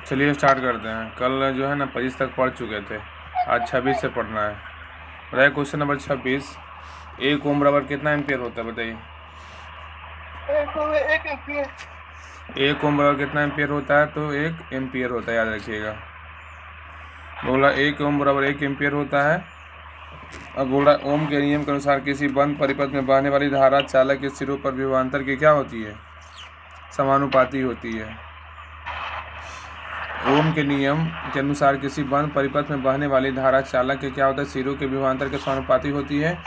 चलिए स्टार्ट करते हैं। कल जो है ना 25 तक पढ़ चुके थे, आज 26 से पढ़ना है। बताइए क्वेश्चन नंबर 26, एक ओम बराबर कितना एम्पियर होता है? बताइए। एक ओम बराबर कितना एम्पियर होता है? तो 1 एम्पियर होता है, याद रखिएगा। बोला 1 ओम बराबर 1 एम्पियर होता है। अब बोला ओम के नियम के अनुसार किसी बंद परिपथ में बहने वाली धारा चालक के सिरों पर विभवांतर की क्या होती है? समानुपाती होती है। ओम के नियम के अनुसार किसी बंद परिपथ में बहने वाली धारा चालक के क्या होता है? सिरों के विभवांतर के समानुपाती होती है।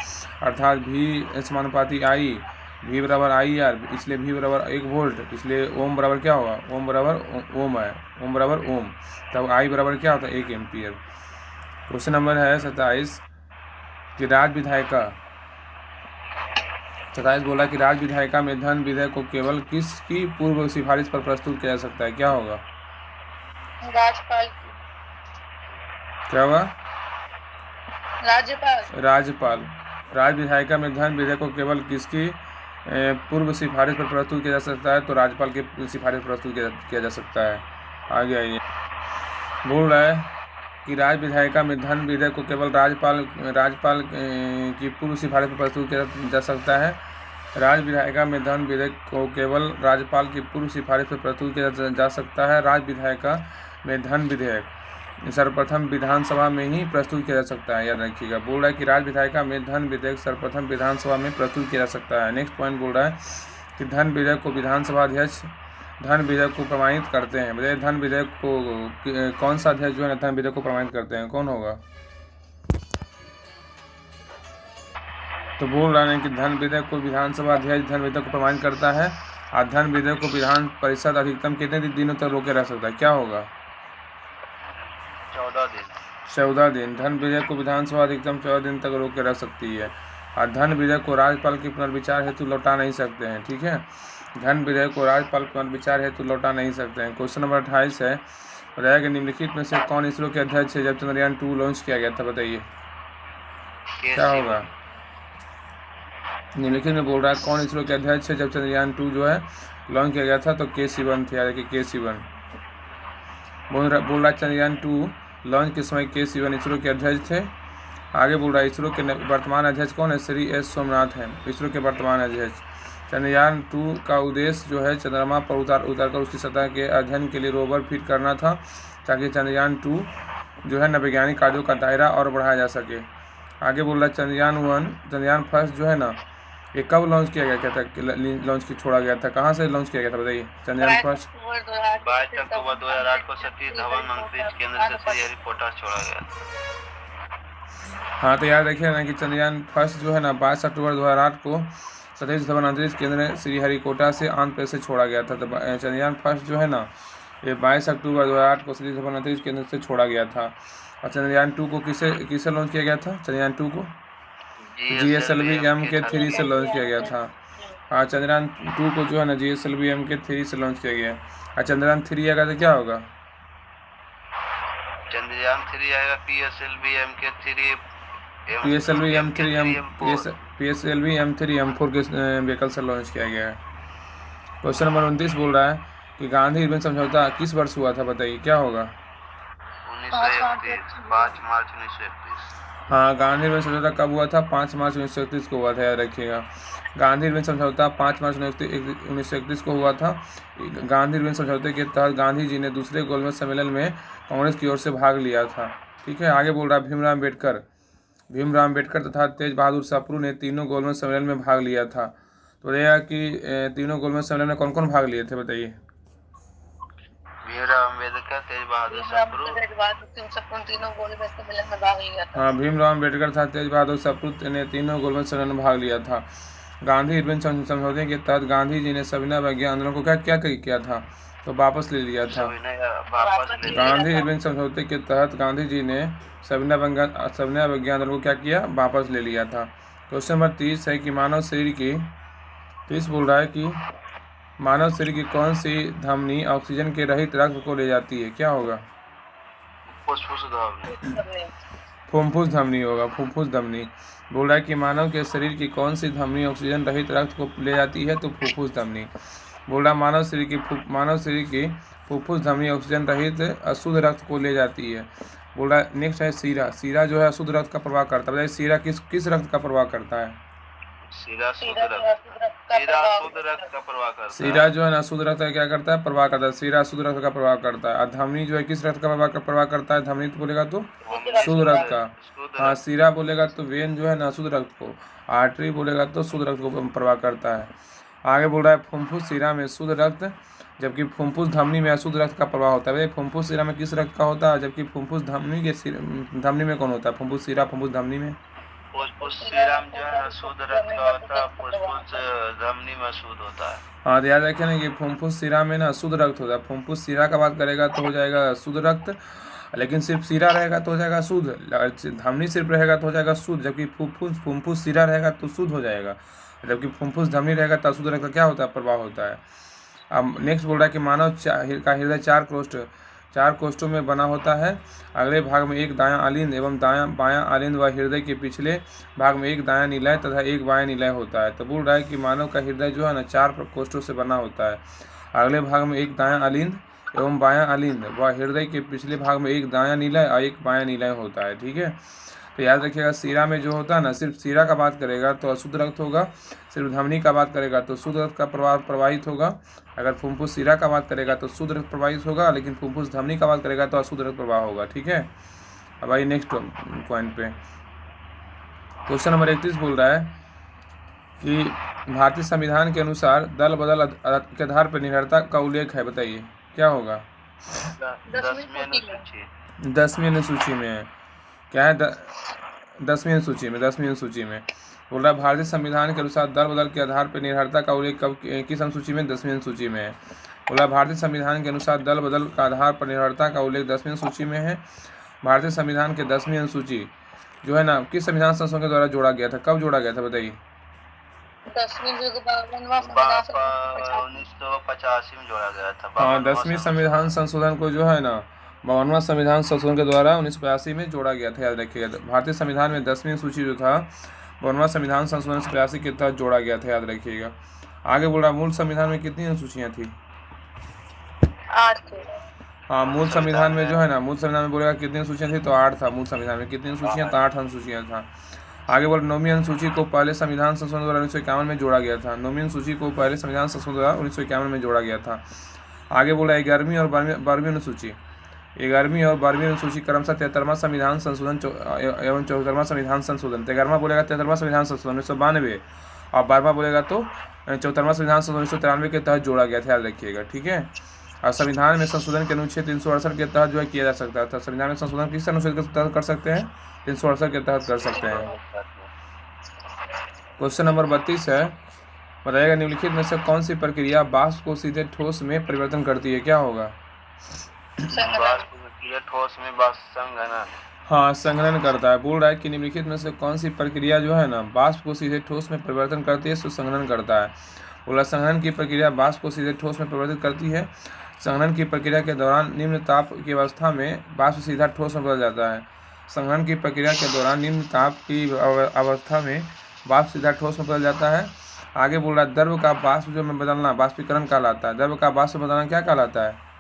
अर्थात भी समानुपाती आई, भी बराबर आई आर, इसलिए भी बराबर 1 वोल्ट, इसलिए ओम बराबर क्या होगा? ओम बराबर ओम है, ओम बराबर ओम, तब आई बराबर क्या होता है? 1 एम्पियर। क्वेश्चन नंबर है 27 कि राज विधायिका 27 बोला कि राज विधायिका में धन विधेयक को केवल किसकी पूर्व सिफारिश पर प्रस्तुत किया जा सकता है? क्या होगा? राज्यपाल। क्या होगा? राज्यपाल। राज्यपाल। राज विधायिका में धन विधेयक को केवल किसकी पूर्व सिफारिश पर प्रस्तुत किया जा सकता है? तो राज्यपाल की सिफारिश पर प्रस्तुत किया जा सकता है। आगे आइए, बोल रहा है कि राज विधायिका में धन विधेयक को केवल राज्यपाल की पूर्व सिफारिश पर प्रस्तुत किया जा सकता है। राज विधायिका में धन विधेयक को केवल राज्यपाल की पूर्व सिफारिश पर प्रस्तुत किया जा सकता है। राज विधायिका में धन विधेयक सर्वप्रथम विधानसभा में ही प्रस्तुत किया जा सकता है, याद रखिएगा। बोल रहा है कि राज्य विधायिका में धन विधेयक सर्वप्रथम विधानसभा में प्रस्तुत किया जा सकता है। नेक्स्ट पॉइंट बोल रहा है कि धन विधेयक को विधानसभा अध्यक्ष धन विधेयक को प्रमाणित करते हैं। बताइए धन विधेयक को कौन सा अध्यक्ष जो है ना धन विधेयक को प्रमाणित करते हैं? कौन होगा? तो बोल रहे हैं कि धन विधेयक को विधानसभा अध्यक्ष धन विधेयक को प्रमाणित करता है। और धन विधेयक को विधान परिषद अधिकतम कितने दिनों तक रोके रह सकता है? क्या होगा? 14 दिन। 14 दिन। धन विधेयक को विधानसभा अधिकतम 14 दिन तक रोक के रख सकती है। और धन विधेयक को राज्यपाल के पुनर्विचार हेतु लौटा नहीं सकते हैं, ठीक है। धन विधेयक को राज्यपाल पुनर्विचार हेतु लौटा नहीं सकते हैं। क्वेश्चन नंबर 28 है, बताया कि निम्नलिखित में से कौन इसरो के अध्यक्ष है जब चंद्रयान 2 लॉन्च किया गया था? बताइए क्या होगा? निम्नलिखित में बोल रहा है कौन इसरो के अध्यक्ष है जब चंद्रयान 2 जो है लॉन्च किया गया था? तो के सिवन थे, याद कि के सिवन। बोल रहा है चंद्रयान 2 लॉन्च के समय के सिवन इसरो के अध्यक्ष थे। आगे बोल रहा है इसरो के वर्तमान अध्यक्ष कौन है? श्री एस सोमनाथ हैं इसरो के वर्तमान अध्यक्ष। चंद्रयान 2 का उद्देश्य जो है चंद्रमा पर उतारकर उसकी सतह के अध्ययन के लिए रोवर फिट करना था, ताकि चंद्रयान 2 जो है न वैज्ञानिक कार्यों का दायरा और बढ़ाया जा सके। आगे बोल रहा है चंद्रयान फर्स्ट जो है ना, ये कब लॉन्च किया गया था? लॉन्च की छोड़ा गया था, कहाँ से लॉन्च किया गया था? बताइए चंद्रयान फर्स्ट 22 अक्टूबर 2008 को सतीश धवन अंतरिक्ष केंद्र से श्रीहरिकोटा छोड़ा गया। हाँ, तो याद रखिए ना कि चंद्रयान फर्स्ट जो है ना 22 अक्टूबर 2008 को सतीश धवन अंतरिक्ष केंद्र श्रीहरिकोटा से आंध्र प्रदेश से छोड़ा गया था। तो चंद्रयान फर्स्ट जो है ना ये 22 अक्टूबर 2008 को सतीश धवन अंतरिक्ष केंद्र से छोड़ा गया था। और चंद्रयान 2 को किससे लॉन्च किया गया था? चंद्रयान 2 को GSLV Mk3 से लॉन्च किया गया था। हाँ, चंद्रयान 2 को जो है ना GSLV Mk3 से लॉन्च किया गया। और चंद्रयान 3 आएगा तो क्या होगा? चंद्रयान 3 आएगा PSLV Mk3 PSLV M3 M4 के व्हीकल से लॉन्च किया गया है। क्वेश्चन नंबर 29 बोल रहा है कि गांधी इरविन समझौता किस वर्ष हुआ था? बताइए क्या होगा? 1931, 5 मार्च 1931। हाँ, गांधी इरविन समझौता कब हुआ था? 5 मार्च 1931 को हुआ था, याद रखिएगा। गांधी इरविन समझौता 5 मार्च 1931 को हुआ था। गांधी इरविन समझौते के तहत गांधी जी ने दूसरे गोलमेज सम्मेलन में कांग्रेस की ओर से भाग लिया था, ठीक है। आगे बोल रहा है भीमराव अम्बेडकर तथा तेज बहादुर सप्रू ने तीनों गोलमेज सम्मेलन में भाग लिया था। तो बताइएगा कि तीनों गोलमेज सम्मेलन में कौन कौन भाग लिए थे? बताइए। भीमराव अम्बेडकर, तेज बहादुर सप्रू तीनों गोलमेज सम्मेलन में भाग लिया था। हाँ, भीमराव अम्बेडकर तथा तेज बहादुर सप्रू ने तीनों गोलमेज सम्मेलन में भाग लिया था। गांधी इरविन समझौते के तहत गांधी जी ने सविनय अवज्ञा आंदोलन को क्या किया था? तो वापस ले लिया था। गांधी इरविन समझौते के तहत गांधी जी ने सविनय अवज्ञा आंदोलन को क्या किया? वापस ले लिया था। क्वेश्चन नंबर 30 है कि मानव शरीर की 30 बोल रहा है कि मानव शरीर की कौन सी धमनी ऑक्सीजन के रहित रक्त को ले जाती है? क्या होगा? फुफ्फुस धमनी होगा, फुफ्फुस धमनी। बोल रहा है कि मानव के शरीर की कौन सी धमनी ऑक्सीजन रहित रक्त को ले जाती है? तो फुफ्फुस धमनी। बोल रहा मानव शरीर की फुफ्फुस धमनी ऑक्सीजन रहित अशुद्ध रक्त को ले जाती है। बोल रहा है नेक्स्ट है सीरा। सीरा जो है अशुद्ध रक्त का प्रवाह करता है। बताइए सीरा किस रक्त का प्रवाह करता है? सीरा शुद्ध रक्त का प्रवाह करता है। सीरा जो है ना शुद्ध रक्त का क्या करता है? प्रवाह करता है। सीरा शुद्ध रक्त का प्रवाह करता है। और धमनी जो है किस रक्त का प्रवाह करता है? धमनी तो बोलेगा तो शुद्ध रक्त का। हाँ, सीरा बोलेगा तो वेन जो है ना शुद्ध रक्त को, आर्टरी बोलेगा तो शुद्ध रक्त को प्रवाह करता है। आगे बोल रहा है फुफ्फुस सीरा में शुद्ध रक्त, जबकि फुफ्फुस धमनी में अशुद्ध रक्त का प्रवाह होता है। फुफ्फुस सीरा में किस रक्त का होता है? जबकि फुफ्फुस धमनी में कौन होता है? फुफ्फुस सीरा फुफ्फुस धमनी में फुफ्फुस सीरा में जो है शुद्ध रक्त का होता है, फुफ्फुस धमनी में शुद्ध होता है। हाँ, तो याद रखें ना कि फुफ्फुस सीरा में ना शुद्ध रक्त होता है। फुफ्फुस सीरा का बात करेगा तो हो जाएगा शुद्ध रक्त, लेकिन सिर्फ सीरा रहेगा तो हो जाएगा शुद्ध, धमनी सिर्फ रहेगा तो हो जाएगा शुद्ध, जबकि फुफ्फुस सीरा रहेगा तो शुद्ध हो जाएगा, जबकि फुफ्फुस धमनी रहेगा तो अशुद्ध रक्त का क्या होता है? प्रवाह होता है। अब नेक्स्ट बोल रहा है कि मानव का हृदय चार कोष्ठों में बना होता है। अगले भाग में एक दायां अलिंद एवं बायां अलिंद व हृदय के पिछले भाग में एक दायां निलय तथा एक बायां निलय होता है। तो बोल रहा है कि मानव का हृदय जो है ना 4 कोष्ठों से बना होता है। अगले भाग में एक दायां अलिंद एवं बायां अलिंद व हृदय के पिछले भाग में एक दायां निलय और एक बायां निलय होता है। ठीक है, तो याद रखिएगा सीरा में जो होता है ना, सिर्फ सीरा का बात करेगा तो अशुद्ध रक्त होगा, सिर्फ धमनी का बात करेगा तो शुद्ध रक्त का प्रवाहित होगा। अगर फुफ्फुस सीरा का बात करेगा तो शुद्ध रक्त प्रवाहित होगा, लेकिन फुफ्फुस धमनी का बात करेगा तो अशुद्ध रक्त प्रवाह होगा। ठीक है, अब आइए नेक्स्ट पॉइंट पे। क्वेश्चन नंबर 31 बोल रहा है कि भारतीय संविधान के अनुसार दल बदल के आधार पर निर्भरता का उल्लेख है। बताइए क्या होगा? 10वीं अनुसूची में है। क्या है? 10वीं अनुसूची में बोल रहा है भारतीय संविधान के अनुसार दल बदल के आधार पर निर्भरता का उल्लेख किस अनुसूची में? 10वीं अनुसूची में है। बोल रहा है भारतीय संविधान के अनुसार दल बदल के आधार पर निर्भरता का उल्लेख 10वीं अनुसूची में है। भारतीय संविधान के 10वीं अनुसूची जो है ना किस संविधान संशोधन के द्वारा जोड़ा गया था? कब जोड़ा गया था? बताइए। 1985 में जोड़ा गया था। हाँ, 10वीं संविधान संशोधन को जो है ना 52वां संविधान संशोधन के द्वारा 1985 में जोड़ा गया था। याद रखिएगा, भारतीय संविधान में 10वीं सूची जो था 52वां संविधान संशोधन 1985 के तहत जोड़ा गया था। याद रखिएगा। आगे बोल रहा मूल संविधान में कितनी अनुसूचियाँ थी? 8 थी। हाँ, मूल संविधान में जो है ना, मूल संविधान में बोलेगा कितनी अनुसूचियाँ थी? तो 8 था। मूल संविधान में कितनी अनुसूचियाँ? तो 8 अनुसूचियाँ था। आगे बोल 9वीं अनुसूची को पहले संविधान संशोधन द्वारा 1951 में जोड़ा गया था। 9वीं अनुसूची को पहले संविधान संशोधन द्वारा 1951 में जोड़ा गया था। आगे बोला 11वीं और 12वीं अनुसूची। 11वीं और 12वीं अनुसूची क्रमशः 73वां संविधान संशोधन एवं 74वां संविधान संशोधन। 11वां बोलेगा 73वां संविधान संशोधन 1992 और 12वां बोलेगा तो 74वां संविधान संशोधन 1993 के तहत जोड़ा गया था। याद रखिएगा। ठीक है, और संविधान में संशोधन के अनुच्छेद 368 के तहत जो है किया जा सकता था। संविधान में संशोधन किस अनुच्छेद के तहत कर सकते हैं? 368 के तहत कर सकते हैं। क्वेश्चन नंबर 32 है, बताइएगा निम्नलिखित में से कौन सी प्रक्रिया वाष्प को सीधे ठोस में परिवर्तन करती है? क्या होगा? ठोस में संघनन। हाँ, संघनन करता है। बोल रहा है कि निम्नलिखित में से कौन सी प्रक्रिया जो है ना वाष्प को सीधे ठोस में परिवर्तन करती है? तो संघनन करता है। बोला संघनन की प्रक्रिया वाष्प को सीधे ठोस में परिवर्तित करती है। संघनन की प्रक्रिया के दौरान निम्न ताप की अवस्था में वाष्प सीधा ठोस में बदल जाता है। संघनन की प्रक्रिया के दौरान निम्न ताप की अवस्था में वाष्प सीधा ठोस में बदल जाता है। आगे बोल रहा है द्रव का वाष्प जो में बदलना वाष्पीकरण कहलाता है। द्रव का वाष्प में बदलना क्या कहलाता है?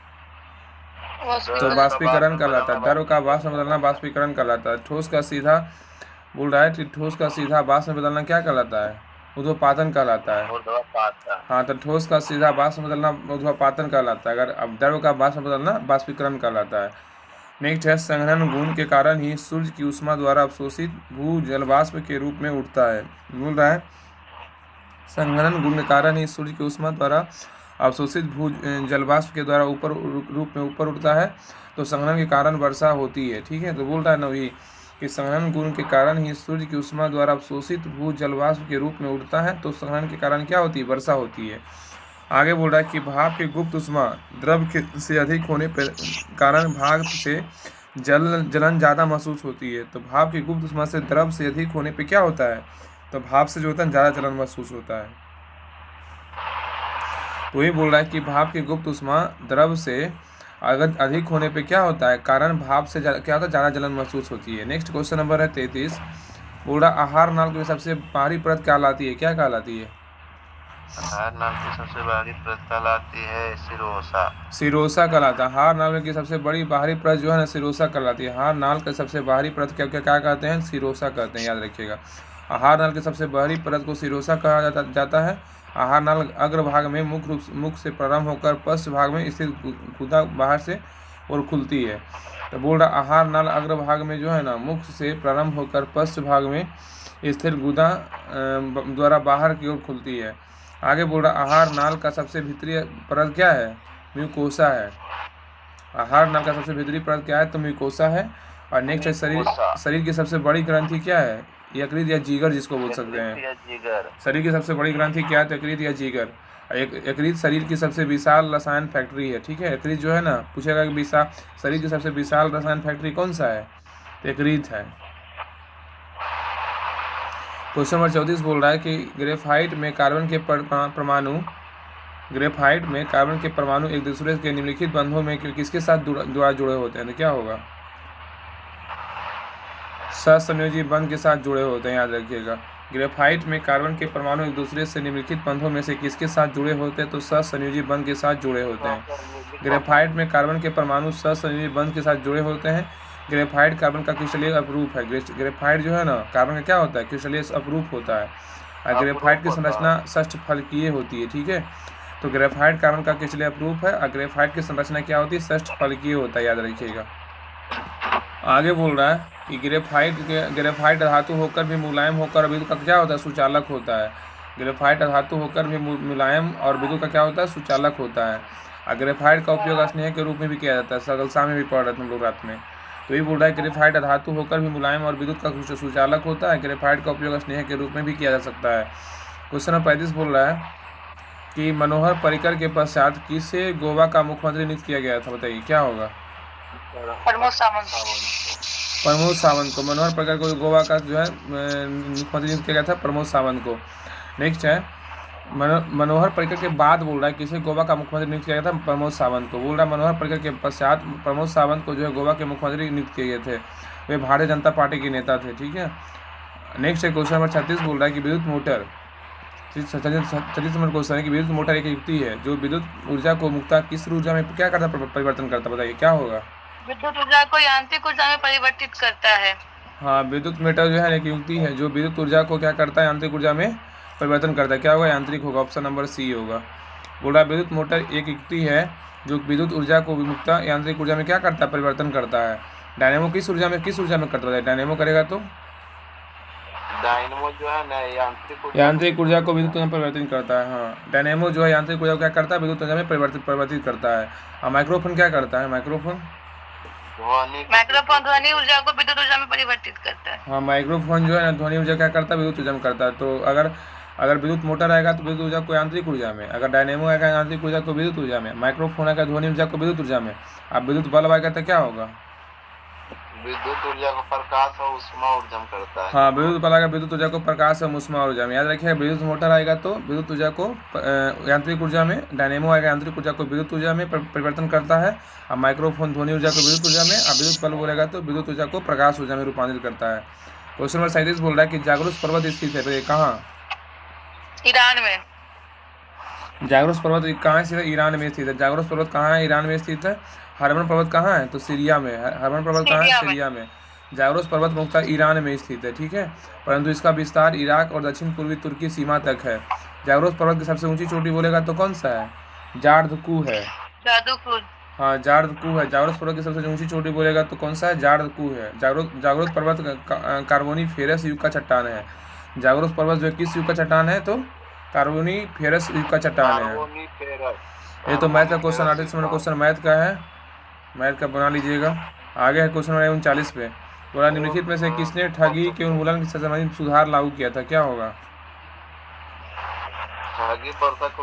तो वाष्पीकरण कहलाता है। द्रव का वाष्प में बदलना वाष्पीकरण कहलाता है। ठोस का सीधा बोल रहा है कि ठोस का सीधा वाष्प में बदलना क्या कहलाता है? ऊर्ध्वपातन कहलाता है। हाँ, तो ठोस का सीधा वाष्प में बदलना ऊर्ध्वपातन कहलाता है। अगर अब द्रव का वाष्प में बदलना वाष्पीकरण कहलाता है। नेक्स्ट है संघनन गुण के कारण ही सूर्य की ऊष्मा द्वारा अवशोषित भू जलवाष्प के रूप में उठता है। बोल रहा है संघनन गुण के कारण ही सूर्य की ऊष्मा द्वारा अवशोषित भू जलवाष्प के द्वारा ऊपर रूप में ऊपर उठता है, तो संघनन के कारण वर्षा होती है। ठीक है, तो बोल रहा है नवी कि संघनन गुण के कारण ही सूर्य की ऊष्मा द्वारा अवशोषित भू जलवाष्प के रूप में उठता है, तो संघनन के कारण क्या होती है? वर्षा होती है। आगे बोल रहा है कि भाप की गुप्त ऊष्मा द्रव से अधिक होने पर कारण भाप से जलन ज़्यादा महसूस होती है। तो भाप की गुप्त ऊष्मा से द्रव से अधिक होने पर क्या होता है? तो भाप से जो होता है ज़्यादा जलन महसूस होता है। वही बोल रहा है कि भाप की गुप्त ऊष्मा द्रव से अगर अधिक होने पे क्या होता है? कारण भाप से क्या होता है? ज़्यादा जलन महसूस होती है। नेक्स्ट क्वेश्चन नंबर है 33। बोल रहा आहार नाल की सबसे बाहरी परत क्या कहलाती है? क्या कहलाती है? आहार नाल की सबसे बाहरी परत कहलाती है सिरोसा। सिरोसा कहलाता है। हार नाल की सबसे बड़ी बाहरी परत जो है ना सिरोसा कहलाती है। हार नाल का सबसे बाहरी परत क्या क्या क्या कहते हैं? सिरोसा कहते हैं, याद रखिएगा। आहार नाल की सबसे बाहरी परत को सिरोसा कहा जाता है। आहार नाल अग्रभाग में मुख से प्रारंभ होकर पश्च भाग में स्थित गुदा बाहर से और खुलती है। तो बोल रहा आहार नाल अग्रभाग में जो है ना मुख से प्रारंभ होकर पश्च भाग में स्थिर गुदा द्वारा बाहर की ओर खुलती है। आगे बोल रहा आहार नाल का सबसे भीतरी परत क्या है? म्यूकोसा है। आहार नाल का सबसे भीतरी परत क्या है? तो म्यूकोसा है। और नेक्स्ट है शरीर की सबसे बड़ी ग्रंथि क्या है? यकृत या जिगर जिसको बोल सकते हैं। जिगर। शरीर की सबसे बड़ी ग्रंथि क्या है? तो यकृत या जिगर। यकृत शरीर की सबसे विशाल रसायन फैक्ट्री है, ठीक है। यकृत जो है ना, पूछेगा कि शरीर की सबसे विशाल रसायन फैक्ट्री कौन सा है? तो यकृत है। क्वेश्चन नंबर 34 बोल रहा है कि ग्रेफाइट में कार्बन के परमाणु एक दूसरे के निम्नलिखित बंधों में किसके साथ जुड़े होते हैं? तो क्या होगा? सहसंयोजी बंध के साथ जुड़े होते हैं, याद रखिएगा। ग्रेफाइट में कार्बन के परमाणु एक दूसरे से निम्नलिखित बंधों में से किसके साथ जुड़े होते हैं? तो सहसंयोजी बंध के साथ जुड़े होते हैं। ग्रेफाइट में कार्बन के परमाणु सहसंयोजी बंध के साथ जुड़े होते हैं। ग्रेफाइट कार्बन का क्रिस्टलीय अपरूप है। ग्रेफाइट जो है ना, कार्बन का क्या होता है? क्रिस्टलीय अपरूप होता है। और ग्रेफाइट की संरचना षष्ठ फलकीय होती है, ठीक है। तो ग्रेफाइट कार्बन का क्रिस्टलीय अपरूप है और ग्रेफाइट की संरचना क्या होती है? षष्ठ फलकीय होता है, याद रखिएगा। आगे बोल रहा है कि ग्रेफाइट धातु होकर भी मुलायम होकर विद्युत का क्या होता है? सुचालक होता है। ग्रेफाइट धातु होकर भी मुलायम और विद्युत का क्या होता है? सुचालक होता है। और ग्रेफाइट का उपयोग स्नेह के रूप में भी किया जाता है। सगलसा में भी पढ़ रहे थे हम लोग रात में। तो ये बोल रहा है ग्रेफाइट धातु होकर भी मुलायम और विद्युत का सुचालक होता है। ग्रेफाइट का उपयोग स्नेह के रूप में भी किया जा सकता है। क्वेश्चन नंबर 35 बोल रहा है कि मनोहर पर्रिकर के पश्चात किसे गोवा का मुख्यमंत्री नियुक्त किया गया था? बताइए क्या होगा? प्रमोद सावंत। प्रमोद सावंत को। मनोहर पर्रिकर को गोवा का जो है मुख्यमंत्री नियुक्त किया गया था, प्रमोद सावंत को। नेक्स्ट है मनोहर पर्रिकर के बाद बोल रहा है किसे गोवा का मुख्यमंत्री नियुक्त किया गया था? प्रमोद सावंत को। बोल रहा है मनोहर पर्रिकर के पश्चात प्रमोद सावंत को जो है गोवा के मुख्यमंत्री नियुक्त किए गए थे। वे भारतीय जनता पार्टी के नेता थे, ठीक है। नेक्स्ट है क्वेश्चन नंबर 36 बोल रहा है कि विद्युत मोटर 36 नंबर क्वेश्चन है कि विद्युत मोटर एक युक्ति है जो विद्युत ऊर्जा को मुक्ता किस ऊर्जा में क्या करता परिवर्तन करता? बताइए क्या होगा? विद्युत ऊर्जा को यांत्रिक ऊर्जा में परिवर्तित करता है। हाँ, विद्युत मोटर जो है एक युक्ति है जो विद्युत ऊर्जा को क्या करता है? यांत्रिक ऊर्जा में परिवर्तन करता है। क्या होगा? यांत्रिक होगा। ऑप्शन नंबर सी होगा। बोल रहा है विद्युत मोटर एक युक्ति है जो विद्युत ऊर्जा को मुक्ता यांत्रिक ऊर्जा में क्या करता है? परिवर्तन करता है। डायनेमो किस ऊर्जा में करता है? डायनेमो करेगा तो डायनेमो जो है ना यांत्रिक ऊर्जा को विद्युत ऊर्जा में परिवर्तित करता है। हाँ, डायनेमो जो है यांत्रिक ऊर्जा को क्या करता है? विद्युत ऊर्जा में परिवर्तित करता है। और माइक्रोफोन क्या करता है? माइक्रोफोन ध्वनि ऊर्जा को विद्युत ऊर्जा में परिवर्तित करता है। हाँ, माइक्रोफोन जो है ना ध्वनि ऊर्जा क्या करता है? विद्युत ऊर्जा में करता है। तो अगर विद्युत मोटर आएगा तो विद्युत ऊर्जा को यांत्रिक ऊर्जा में, अगर डायनेमो आएगा यांत्रिक ऊर्जा को विद्युत ऊर्जा में, माइक्रोफोन आएगा ध्वनि ऊर्जा को विद्युत ऊर्जा में, अब विद्युत बल्ब आएगा तो क्या होगा? विद्युत ऊर्जा को प्रकाश और ऊष्मा ऊर्जा में करता है। हाँ, विद्युत बल्ब आएगा विद्युत ऊर्जा को प्रकाश और ऊष्मा ऊर्जा में। याद रखिएगा, विद्युत मोटर आएगा तो विद्युत ऊर्जा को यांत्रिक ऊर्जा में, डायनेमो आएगा यांत्रिक ऊर्जा को विद्युत ऊर्जा में परिवर्तन करता है, और माइक्रोफोन ध्वनि ऊर्जा को विद्युत ऊर्जा में, और विद्युत बल्ब बोलेगा तो विद्युत ऊर्जा को प्रकाश ऊर्जा में रूपांतरित करता है। क्वेश्चन नंबर 37 बोल रहा है कि जागरूक पर्वत स्थित है, तो ये कहाँ? ईरान में। जागरूक पर्वत कहाँ स्थित है? ईरान में स्थित है। जागरूक पर्वत कहाँ है? ईरान में स्थित है। हरमन पर्वत कहाँ है? तो सीरिया में। हरमन पर्वत कहाँ है? सीरिया में। जागरूक पर्वत मुख्यतः ईरान में स्थित है, ठीक है, परंतु इसका विस्तार इराक और दक्षिण पूर्वी तुर्की सीमा तक है। जागरूक पर्वत की सबसे ऊंची चोटी बोलेगा तो कौन सा है? जार्दकू है। हाँ, जार्दकू है। जागरूक पर्वत की सबसे ऊंची चोटी बोलेगा तो कौन सा है? जार्दकू है। जागरूक पर्वत कार्बोनिफेरस युग का चट्टान है। जागरूक पर्वत जो किस युग का चट्टान है? तो कार्बोनिफेरस युग का चट्टान है। ये तो मैथ का क्वेश्चन 38 नंबर क्वेश्चन मैथ का है, मैथ का बना लीजिएगा। आगे है क्वेश्चन नंबर 39 पे। बोला निम्नलिखित में से किसने ठगी के उन्मूलन से संबंधित सुधार लागू किया था? क्या होगा?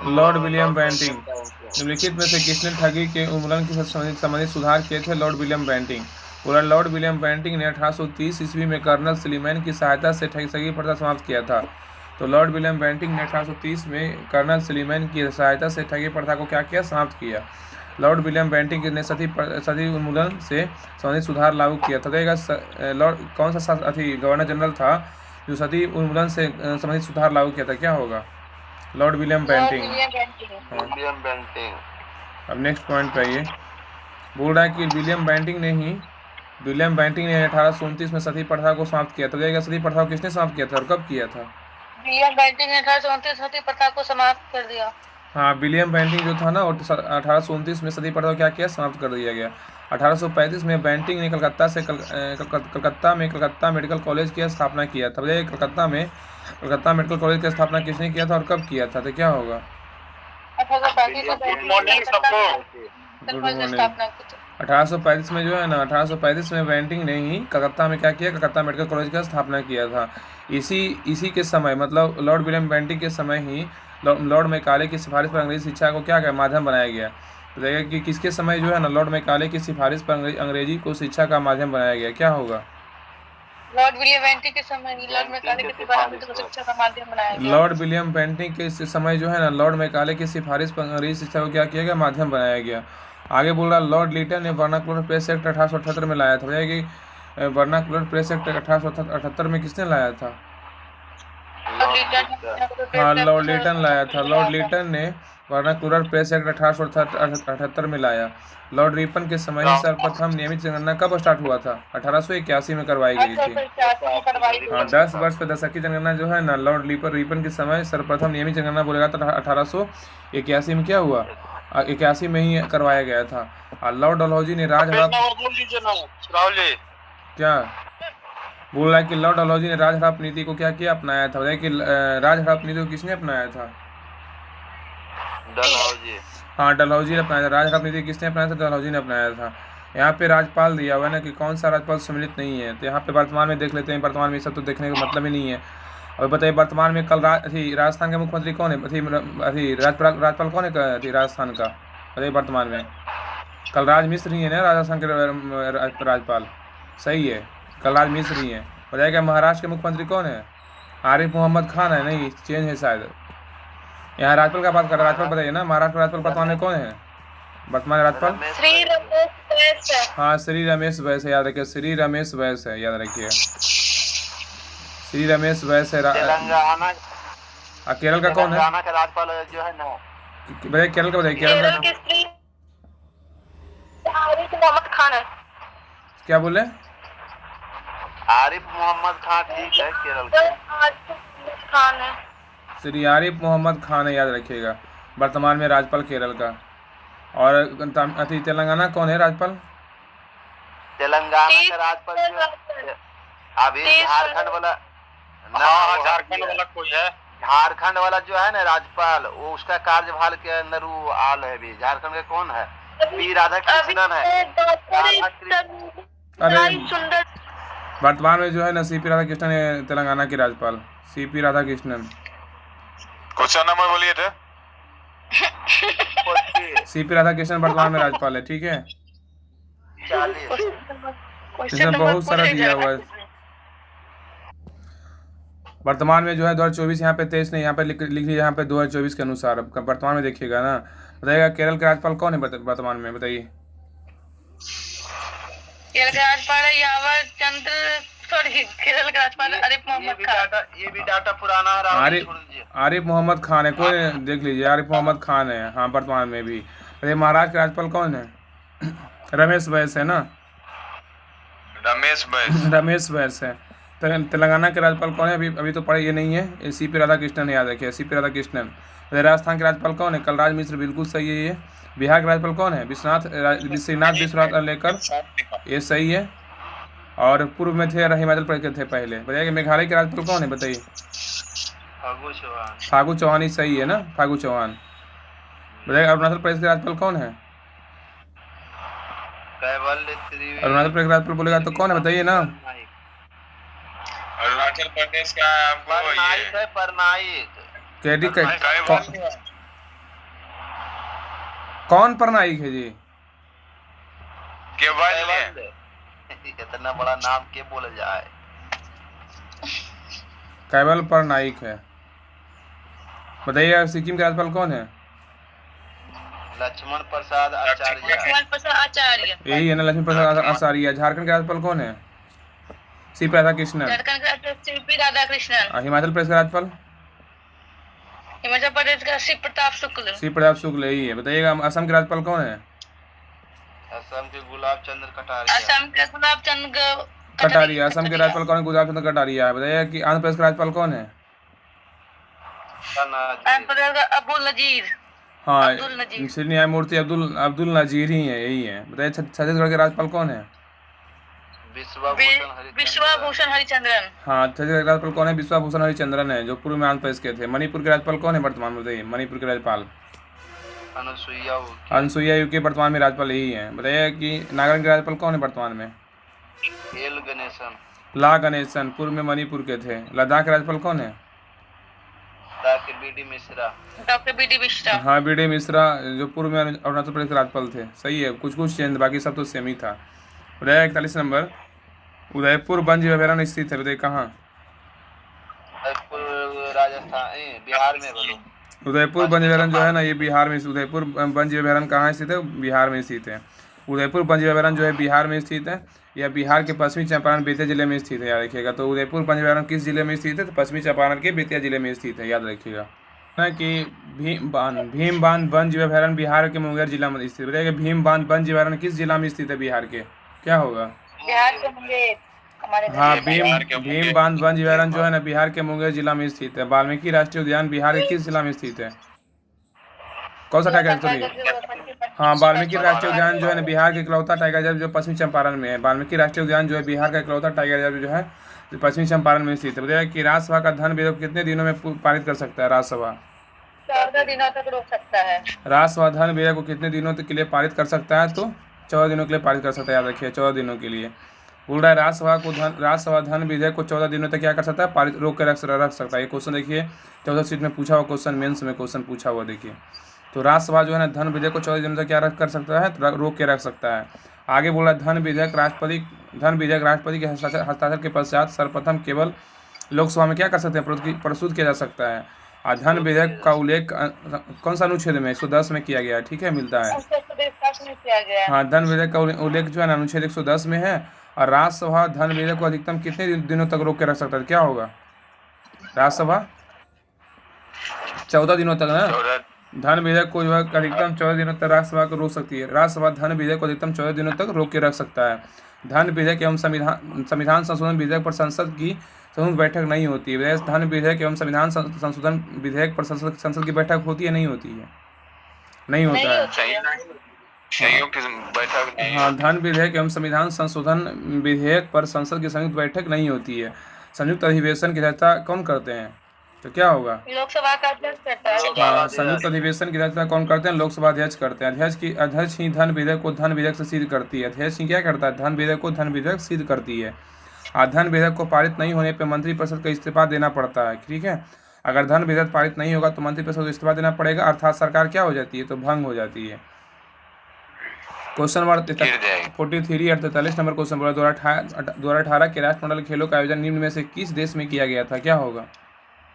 Lord William Bentinck. निम्नलिखित में से किसने ठगी के उन्मूलन के साथ संबंधित सुधार किए थे? Lord William Bentinck. बोला लॉर्ड विलियम बेंटिंग ने 1830 ईस्वी में कर्नल सलीमैन की सहायता से ठगी प्रथा समाप्त किया था। तो लॉर्ड विलियम बेंटिंग ने 1830 में कर्नल सलीमैन की सहायता से ठगी प्रथा को क्या किया? समाप्त किया। लॉर्ड विलियम बेंटिंग ने सती उन्मूलन से संबंधित सुधार लागू किया था। कहेगा लॉर्ड कौन सा गवर्नर जनरल था जो सती उन्मूलन से संबंधित सुधार लागू किया था? क्या होगा? Lord William Lord Bentinck. William Bentinck. हाँ, विलियम बेंटिंग। अब नेक्स्ट पॉइंट पे आइए। बोल रहा है कि विलियम बेंटिंग ने 1829 में सती प्रथा को समाप्त किया था। तो सती प्रथा को किसने समाप्त किया था और कब किया था? विलियम बेंटिंग ने 1829 सती प्रथा को समाप्त कर दिया। हाँ, विलियम बेंटिंग जो था ना, वो 1829 में सती प्रथा को क्या किया? समाप्त कर दिया गया। 1835 में बेंटिंग ने कलकत्ता में कलकत्ता मेडिकल कॉलेज की स्थापना किया था। बताइए कलकत्ता मेडिकल कॉलेज की स्थापना किसने किया था और कब किया था? तो क्या होगा? 1835 में गुड मॉर्निंग सबको। गुड कॉलेज की मॉर्निंग। स्थापना की थी। 1835 में जो है ना, 1835 में बेंटिंग ने ही कलकत्ता में क्या किया? कलकत्ता मेडिकल कॉलेज का स्थापना किया था। इसी के समय, मतलब लॉर्ड विलियम बेंटिंग के समय ही लॉर्ड मैकाले की सिफारिश पर अंग्रेजी शिक्षा को क्या माध्यम बनाया गया। तो देखिए कि किसके समय जो है ना, लॉर्ड मैकाले की सिफारिश पर अंग्रेजी को शिक्षा का माध्यम बनाया गया। क्या होगा? लॉर्ड विलियम बेंटिंग के समय लॉर्ड मैकाले की सिफारिश पर शिक्षा का माध्यम बनाया गया। लॉर्ड विलियम बेंटिंग के समय जो है ना, लॉर्ड मैकाले की सिफारिश पर अंग्रेजी शिक्षा को क्या किया गया? माध्यम बनाया गया। आगे बोल रहा, लॉर्ड लीटन ने वर्नाकुलर प्रेस एक्ट 1878 में लाया था। कि वर्नाकुलर प्रेस एक्ट 1878 में किसने लाया था? हाँ, लॉर्ड लीटन लाया था। लॉर्ड लीटन ने वर्नाकुलर प्रेस एक्ट 1878 में लाया। लॉर्ड रिपन के समय ही सर्वप्रथम नियमित जनगणना कब स्टार्ट हुआ था? 1881 में करवाई गई थी। हाँ, 10 वर्ष पे दशक की जनगणना जो है ना, लॉर्ड रिपन के समय सर्वप्रथम नियमित जनगणना बोलेगा तो 1881 में क्या हुआ? 81 में ही करवाया गया था। और लॉर्ड डलहौजी ने राजहड़प क्या बोल रहा है कि लॉर्ड डलहौजी ने राजहड़प नीति को क्या किया? अपनाया था। बताइए कि राजहड़प नीति को किसने अपनाया था? डलहौजी। हाँ, डलहौजी ने अपनाया था। राजहड़प नीति किसने अपनाया था? डलहौजी ने अपनाया था। यहाँ पे राज्यपाल दिया हुआ है ना कि कौन सा राज्यपाल सम्मिलित नहीं है। तो यहाँ पे वर्तमान में देख लेते हैं। वर्तमान में सब तो देखने का मतलब ही नहीं है। और बताइए वर्तमान में कल राजस्थान के मुख्यमंत्री कौन है? राज्यपाल कौन है राजस्थान का? बताइए वर्तमान में कलराज मिश्र ही है ना राजस्थान के राज्यपाल। सही है, कलराज मिश्र ही है। बताइएगा महाराष्ट्र के मुख्यमंत्री कौन है? आरिफ मोहम्मद खान है। नहीं, चेंज है शायद। यहाँ राज्यपाल का बात कर रहा है। राज्यपाल बताइए ना, महाराष्ट्र राज्यपाल वर्तमान में कौन है? वर्तमान राज्यपाल श्री रमेश बैस है। हाँ, श्री रमेश बैस है। याद रखिए, श्री रमेश बैस है। याद रखिए, श्री रमेश बैस है। तेलंगाना केरल का कौन है? तेलंगाना का राज्यपाल जो है ना, बताइए केरल का। बताइए केरल केरल का के श्री आरिफ मोहम्मद खान है। क्या बोले? आरिफ मोहम्मद खान ठीक है, केरल के। आरिफ खान है। श्री आरिफ मोहम्मद खान है। याद रखिएगा, वर्तमान में राज्यपाल केरल का। और तेलंगाना कौन है राज्यपाल? तेलंगाना का राज्यपाल जो है अभी झारखंड वाला ना, झारखंड वाला कोई है। झारखंड वाला जो है ना राज्यपाल, वो उसका कार्यभार के अंदर वो आल है। भी झारखंड का कौन है? पी राधा कृष्णन है। अरे वर्तमान में जो है ना, सीपी राधा कृष्णन है तेलंगाना के राज्यपाल। CP Radha Krishnan. Question number बोलिए थे। सीपी राधा कृष्णन वर्तमान में राज्यपाल है। ठीक है, 40। इसमें बहुत सारा दिया हुआ है। वर्तमान में जो है 2024, यहाँ पे 23 नहीं, यहाँ पे लिख लीजिए, यहाँ पे 2024 के अनुसार। वर्तमान में देखिएगा ना। बताइएगा केरल के राज्यपाल कौन है वर्तमान में? बताइए। केरल के राज्यपाल यावर चंद्र, सॉरी, केरल के राज्यपाल आरिफ मोहम्मद खान। ये भी डाटा पुराना है। आरिफ मोहम्मद खान है। कोई देख लीजिए, आरिफ मोहम्मद खान है। हाँ, वर्तमान में भी। अरे महाराष्ट्र के राज्यपाल कौन है? रमेश बैस है ना। रमेश बैस है। तेलंगाना के राज्यपाल कौन है? अभी तो पढ़े ये नहीं है। सीपी राधा कृष्णन। याद रखिए, सीपी राधा कृष्णन। राजस्थान के राज्यपाल कौन है? कलराज मिश्र। बिल्कुल सही है ये। बिहार के राज्यपाल कौन है? श्रीनाथ विश्वनाथ लेकर। ये सही है। और पूर्व में थे, हिमाचल प्रदेश के थे पहले। बताइए मेघालय के राज्यपाल कौन है? बताइए। फागू चौहान ही सही है ना, फागू चौहान। बताइए अरुणाचल प्रदेश के राज्यपाल कौन है? अरुणाचल प्रदेश का राज्यपाल बोलेगा तो कौन है? बताइए ना। अरुणाचल प्रदेश का कौन परनाइक है जी? इतना बड़ा नाम के बोला जाए? केवल परनाइक है। बताइए सिक्किम के राज्यपाल कौन है? लक्ष्मण प्रसाद आचार्य। यही है ना, लक्ष्मण प्रसाद आचार्य। झारखंड के राज्यपाल कौन है? सीपी राधा कृष्णन। झारखंड के राज्यपाल सीपी राधा कृष्णन। हिमाचल प्रदेश का राज्यपाल? हिमाचल प्रदेश का शिव प्रताप शुक्ल। शिव प्रताप शुक्ल यही है। बताइएगा असम के राज्यपाल कौन है? असम के गुलाब चंद्र कटारिया। असम के गुलाब चंद्र कटारिया। असम के राज्यपाल कौन है? गुलाब चंद्र कटारिया है। बताइएगा कि आंध्र प्रदेश का राज्यपाल कौन है? आंध्र प्रदेश का अब्दुल नजीर। हाँ, अब्दुल नजीर। श्री न्यायमूर्ति अब्दुल नजीर ही है, यही है। बताइए छत्तीसगढ़ के राज्यपाल कौन है? विश्वभूषण हरिचंद्रन। हाँ, छत्तीसगढ़ के राज्यपाल कौन है? विश्वभूषण हरिचंद्रन है, जो पूर्व में आंध्र प्रदेश के थे। मणिपुर के राज्यपाल कौन है वर्तमान में? बताइए मणिपुर के राज्यपाल। अनुसुईया उइके वर्तमान में राज्यपाल यही है। बताइए कि नागालैंड के राज्यपाल कौन है वर्तमान में? ला गणेशन, पूर्व में मणिपुर के थे। लद्दाख के राज्यपाल कौन है? Doctor B D. मिश्रा। हाँ, बी.डी. मिश्रा, जो पूर्व में अरुणाचल प्रदेश के राज्यपाल थे। सही है, कुछ चेंज, बाकी सब तो सेम ही था। बताइए 41 नंबर, उदयपुर वन जीव अभयारण्य स्थित है। बताइए कहाँ? राजस्थान, बिहार में बोलो। उदयपुर वन जीव अभयारण्य जो है ना, ये बिहार में। उदयपुर वन जीव अभयारण्य कहाँ स्थित है? बिहार में स्थित है। उदयपुर वन जीव अभयारण्य जो है बिहार में स्थित है। यह बिहार के पश्चिमी चंपारण बेतिया जिले में स्थित है, याद रखिएगा। तो उदयपुर वन जीव अभयारण्य किस जिले में स्थित है? तो पश्चिमी चंपारण के बेतिया जिले में स्थित है, याद रखिएगा। है कि भीम बांध वन जीव अभयारण्य बिहार के मुंगेर जिला में स्थित है। भीम बांध वन जीव अभयारण्य किस जिला में स्थित है बिहार के? क्या होगा? बिहार के मुंगेर। हाँ, भीम बांध वन जीव अभयारण्य जो है ना बिहार के मुंगेर जिला में स्थित है। वाल्मीकि राष्ट्रीय उद्यान बिहार के किस जिला में स्थित है? कौन सा टाइगर रिजर्व? हाँ, वाल्मीकि राष्ट्रीय उद्यान जो है ना बिहार के इकलौता टाइगर रिजर्व जो पश्चिमी चंपारण में है। वाल्मीकि राष्ट्रीय उद्यान जो है बिहार का इकलौता टाइगर रिजर्व जो है जो पश्चिमी चंपारण में स्थित है। बताइए कि राज्यसभा का धन विधेयक कितने दिनों में पारित कर सकता है राज्यसभा? 14 दिनों तक रोक सकता है। राज्यसभा धन विधेयक को कितने दिनों के लिए पारित कर सकता है? तो 14 दिनों के लिए पारित कर सकता है, याद रखिए 14 दिनों के लिए। बोल रहा है राज्यसभा धन विधेयक को 14 दिनों तक क्या कर सकता है? पारित रोक के रख सकता है। ये क्वेश्चन देखिए 14 सीट में पूछा हुआ क्वेश्चन, मेंस में क्वेश्चन पूछा हुआ। देखिए तो राज्यसभा जो है ना धन विधेयक को 14 दिनों तक क्या कर सकता है? रोक के रख सकता है। आगे बोला धन विधेयक राष्ट्रपति के हस्ताक्षर के पश्चात सर्वप्रथम केवल लोकसभा में क्या कर सकते हैं? प्रस्तुत किया जा सकता है। और धन विधेयक का उल्लेख कौन सा अनुच्छेद में? 110 में किया गया है, ठीक है, मिलता है। हाँ, धन विधेयक का उल्लेख जो है ना अनुच्छेद 110 में है। और राज्यसभा धन विधेयक को अधिकतम कितने दिनों तक रोक के रख सकता है? क्या होगा? राज्यसभा 14 दिनों तक ना धन विधेयक को अधिकतम 14 दिनों तक राज्यसभा को रोक सकती है। राज्यसभा धन विधेयक को अधिकतम 14 दिनों तक रोक के रख सकता है। धन विधेयक एवं संविधान संशोधन विधेयक पर संसद की संयुक्त बैठक नहीं होती है। धन विधेयक एवं संविधान संशोधन विधेयक पर संसद की बैठक होती है, नहीं होती है? नहीं होता है, संयुक्त बैठक। हाँ, धन विधेयक एवं संविधान संशोधन विधेयक पर संसद की संयुक्त बैठक नहीं होती है। संयुक्त अधिवेशन की अध्यक्षता कौन करते हैं? तो क्या होगा? लोकसभा का अध्यक्ष करता है। हाँ, संयुक्त अधिवेशन की अध्यक्षता कौन करते हैं? लोकसभा अध्यक्ष करते हैं। अध्यक्ष ही धन विधेयक को धन विधेयक से सिद्ध करती है। अध्यक्ष ही क्या करता है? धन विधेयक को धन विधेयक सिद्ध करती है। और धन विधेयक को पारित नहीं होने पर मंत्रिपरिषद का इस्तीफा देना पड़ता है, ठीक है। अगर धन विधेयक पारित नहीं होगा तो मंत्रिपरिषद को इस्तीफा देना पड़ेगा, अर्थात सरकार क्या हो जाती है? तो भंग हो जाती है। क्वेश्चन नंबर 43 और 43 नंबर क्वेश्चन बोला 2018 के राष्ट्रमंडल खेलों का आयोजन निम्न में से किस देश में किया गया था? क्या होगा?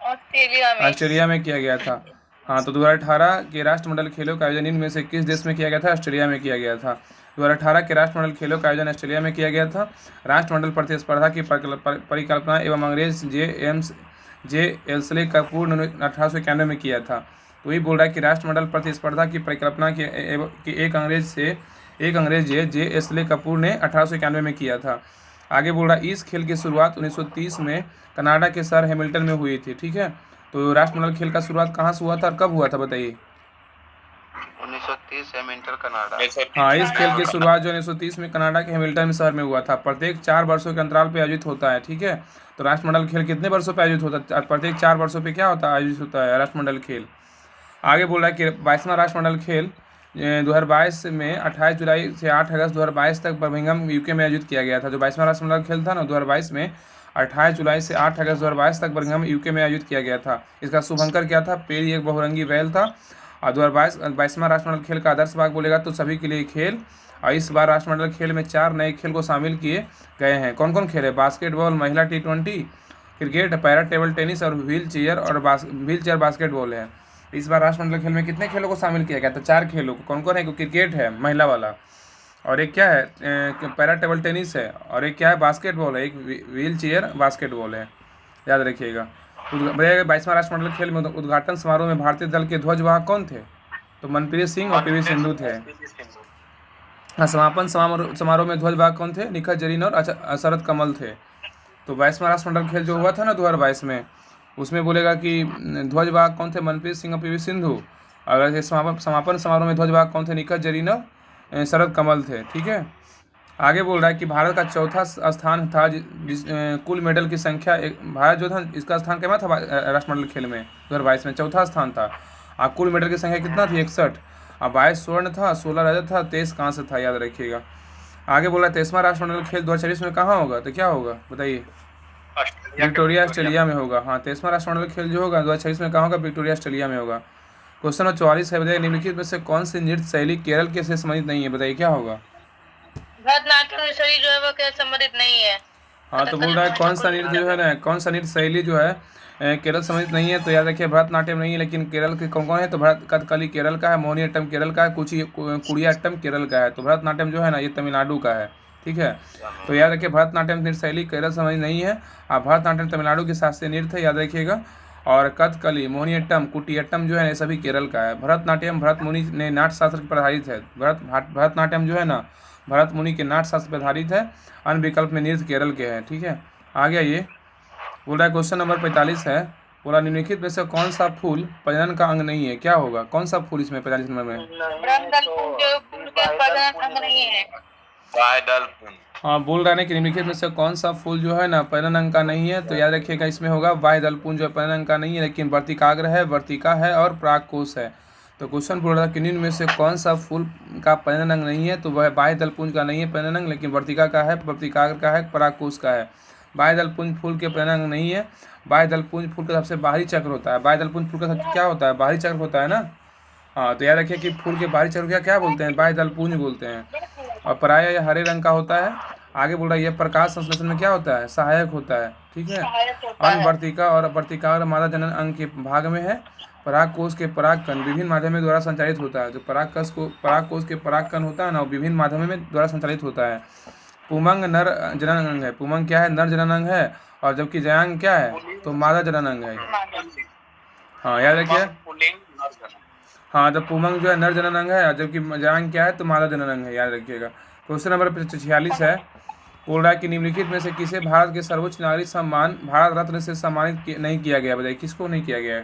ऑस्ट्रेलिया में किया गया था। हाँ, तो 2018 के राष्ट्रमंडल खेलों का आयोजन निम्न में से किस देश में किया गया था? ऑस्ट्रेलिया में किया गया था। 2018 के राष्ट्रमंडल खेलों का आयोजन ऑस्ट्रेलिया में किया गया था। राष्ट्रमंडल प्रतिस्पर्धा की परिकल्पना एवं अंग्रेज जे एल्सले कपूर ने 1891 में किया था। तो वही बोल रहा है कि राष्ट्रमंडल प्रतिस्पर्धा की परिकल्पना की एक अंग्रेज जे एल्सले कपूर ने 1891 में किया था। आगे बोल रहा है इस खेल की शुरुआत 1930 में कनाडा के शहर हैमिल्टन में हुई थी, ठीक है। तो राष्ट्रमंडल खेल का शुरुआत कहाँ से हुआ था और कब हुआ था? बताइए। 1930 हैमिल्टन कनाडा। हाँ, इस खेल की शुरुआत जो 1930 में कनाडा के हैमिल्टन शहर में हुआ था। प्रत्येक 4 वर्षों के अंतराल पे आयोजित होता है, ठीक है। तो राष्ट्रमंडल खेल कितने वर्षों पे आयोजित होता है? प्रत्येक 4 वर्षों पे क्या होता है? आयोजित होता है राष्ट्रमंडल खेल। आगे बोल रहा है कि 22वां राष्ट्रमंडल खेल 2022 में 28 जुलाई से 8 अगस्त 2022 तक बर्मिंघम यूके में आयोजित किया गया था। जो 22वां राष्ट्रमंडल खेल था ना 2022 में 28 जुलाई से 8 अगस्त 2022 तक बर्मिंघम यूके में आयोजित किया गया था। इसका शुभंकर क्या था? पेरी एक बहुरंगी बैल था। और 2022वां राष्ट्रमंडल खेल का आदर्श भाग बोलेगा तो सभी के लिए खेल। और इस बार राष्ट्रमंडल खेल में 4 नए खेल को शामिल किए गए हैं। कौन कौन खेल है? बास्केटबॉल, महिला T20, cricket, para table tennis और व्हील चेयर बास्केटबॉल है। इस बार राष्ट्रमंडल खेल में कितने खेलों को शामिल किया गया? तो 4 खेलों को। कौन कौन है? क्रिकेट है महिला वाला, और एक क्या है पैरा टेबल टेनिस है, और एक क्या है बास्केटबॉल है, एक व्हील चेयर बास्केटबॉल है, याद रखिएगा। बताइएगा 22वां राष्ट्रमंडल खेल में उद्घाटन समारोह में भारतीय दल के ध्वजवाहक कौन थे? तो मनप्रीत सिंह और पीवी सिंधु थे। हाँ, समापन समारोह में ध्वजवाहक कौन थे? निखत जरीन और अशरत कमल थे। तो 22वां राष्ट्रमंडल खेल जो हुआ था ना 2022 में, उसमें बोलेगा कि ध्वजवाहक कौन थे? मनप्रीत सिंह और पीवी सिंधु। अगर समापन समारोह में ध्वजवाहक कौन थे? निखत जरीन और शरद कमल थे। ठीक है, आगे बोल रहा है कि भारत का चौथा स्थान था कुल मेडल की संख्या। भारत जो था इसका स्थान क्या था राष्ट्रमंडल खेल में 2022 में? चौथा स्थान था। और कुल मेडल की संख्या कितना थी? 61। और 22 स्वर्ण था, 16 रजत था, 23 कांस्य था, याद रखिएगा। आगे बोला 23वां राष्ट्रमंडल खेल 2024 में कहाँ होगा? तो क्या होगा बताइए? विक्टोरिया ऑस्ट्रेलिया में होगा। हाँ, 23वां राष्ट्रमंडल खेल जो होगा 2026 में कहाँ होगा? विक्टोरिया ऑस्ट्रेलिया में होगा। क्वेश्चन नंबर 44 है, बताइए निम्नलिखित में से कौन सी नृत्य शैली केरल के से संबंधित नहीं है? बताइए क्या होगा? भरतनाट्यम शैली जो है वो क्या संबंधित नहीं है। हाँ, तो बोल रहा है कौन सा नृत्य जो है ना, कौन सा नृत्य शैली जो है केरल संबंधित नहीं है? तो याद रखिए भरतनाट्यम नहीं है, लेकिन केरल के कौन कौन है? तो कथकली केरल का है, मोहिनीअट्टम केरल का है, कुडियाट्टम केरल का है। तो भरतनाट्यम जो है ना ये तमिलनाडु का है। ठीक है, तो याद रखिए भरतनाट्यम नृत्य शैली केरल संबंधित नहीं है और भरतनाट्यम तमिलनाडु के शास्त्रीय नृत्य है, याद रखिएगा। और कथकली, मोहिनीअट्टम, कुटियाट्टम जो है ये सभी केरल का है। भरतनाट्यम भरत मुनि ने नाट्य शास्त्र पर आधारित है। भरतनाट्यम जो है ना भरत मुनि के नाट्य शास्त्र पर आधारित है। अन्य विकल्प में नृत्य केरल के हैं। ठीक है, आगे आइए। बोल रहा है क्वेश्चन नंबर 45 है, बोला निम्नलिखित में से कौन सा फूल प्रजनन का अंग नहीं है? क्या होगा? कौन सा फूल इसमें 45 नंबर में? हाँ, बोल रहा है कि निम्नलिखित में से कौन सा फूल जो है ना प्रजनन अंग का नहीं है? तो याद रखिएगा इसमें होगा वायदलपुंज, जो प्रजनन अंग का नहीं है लेकिन वर्तिकाग्र है, वर्तिका है और परागकोश है। तो क्वेश्चन बोल रहा था कि निम्न में से कौन सा फूल का प्रजनन अंग नहीं है? तो वह बाह्यदलपुंज का नहीं है प्रजनन अंग, लेकिन वर्तिका का है, वर्तिकाग्र का है, परागकोश का है। बाह्यदलपुंज फूल के प्रजनन अंग नहीं है। बाह्यदलपुंज फूल का सबसे बाहरी चक्र होता है। बाह्यदलपुंज फूल का सबसे क्या होता है? बाहरी चक्र होता है ना। हाँ, तो याद रखिए कि फूल के बाहरी चक्र क्या बोलते हैं? बाह्यदलपुंज बोलते हैं। और प्रायः यह हरे रंग का होता है। आगे बोल रहा है यह प्रकाश संश्लेषण में क्या होता है? सहायक होता है। ठीक है, अनवर्तिका और वर्तिकाग्र मादा जनन अंग के भाग में है। परागकोश के परागकण विभिन्न माध्यमों द्वारा संचालित होता है। जो परागकोश के परागकण होता है ना वो विभिन्न माध्यमों में द्वारा संचालित होता है। पुमंग नर जनन अंग है। पुमंग क्या है? नर जनन अंग है। और जबकि जयांग क्या है? तो मादा जनन अंग है। हाँ, याद रखिए। हाँ, तो पुमंग जो है नर जनन अंग है और जबकि जयांग क्या है? तो मादा जनन अंग है, याद रखिएगा। क्वेश्चन नंबर 46 है, बोल रहा है कि निम्नलिखित में से किसे भारत के सर्वोच्च नागरिक सम्मान भारत रत्न से सम्मानित नहीं किया गया? बताइए किसको नहीं किया गया है?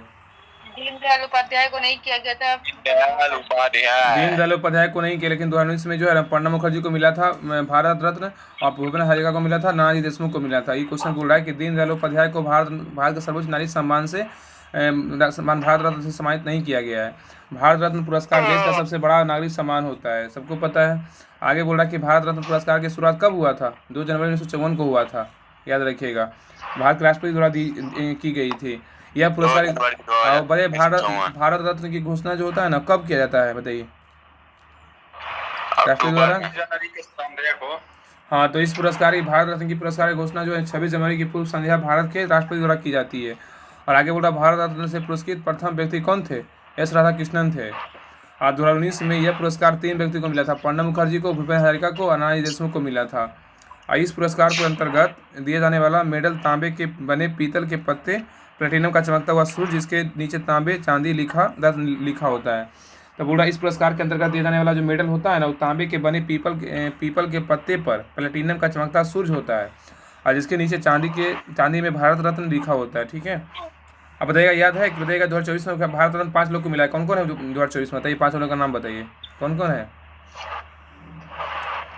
दीनदयाल उपाध्याय को नहीं किया गया था। दीनदयाल उपाध्याय को नहीं किया, लेकिन 2019 में जो है प्रणब मुखर्जी को मिला था भारत रत्न, और भूपेन हजारिका को मिला था, नानाजी देशमुख को मिला था। ये क्वेश्चन बोल रहा है कि दीनदयाल उपाध्याय को भारत के सर्वोच्च नागरिक सम्मान से भारत रत्न से सम्मानित नहीं किया गया है। भारत रत्न पुरस्कार देश का सबसे बड़ा नागरिक सम्मान होता है, सबको पता है। आगे बोल रहा है कि भारत रत्न पुरस्कार की शुरुआत कब हुआ था? 2 जनवरी 1954 को हुआ था, याद रखिएगा। भारत के राष्ट्रपति द्वारा की गई थी यह पुरस्कार। बड़े भारत रत्न की घोषणा जो होता है ना कब किया जाता है? बताइए राष्ट्रपति द्वारा। हाँ, तो इस पुरस्कार की भारत रत्न की पुरस्कार की घोषणा जो है 26 जनवरी की पूर्व संध्या भारत के राष्ट्रपति द्वारा की जाती है। और आगे बोला भारत रत्न से पुरस्कृत प्रथम व्यक्ति कौन थे? एस राधाकृष्णन थे। और 2019 में यह पुरस्कार 3 व्यक्ति को मिला था, प्रणब मुखर्जी को, भूपेन हजारिका को और नानाजी देशमुख को मिला था। और इस पुरस्कार के अंतर्गत दिए जाने वाला मेडल तांबे के बने पीतल के पत्ते, प्लेटिनम का चमकता हुआ सूर्य जिसके नीचे तांबे चांदी लिखा होता है। तो बोला इस पुरस्कार के अंतर्गत दिया जाने वाला जो मेडल होता है ना वो तांबे के बने पीपल के पत्ते पर प्लेटिनम का चमकता सूर्य होता है और जिसके नीचे चांदी में भारत रत्न लिखा होता है। ठीक है, अब बताइएगा याद है कि बताइएगा 2024 में भारत रत्न 5 लोग को मिला है। कौन कौन है 2024 में? बताइए 5 लोगों का नाम बताइए, कौन कौन है?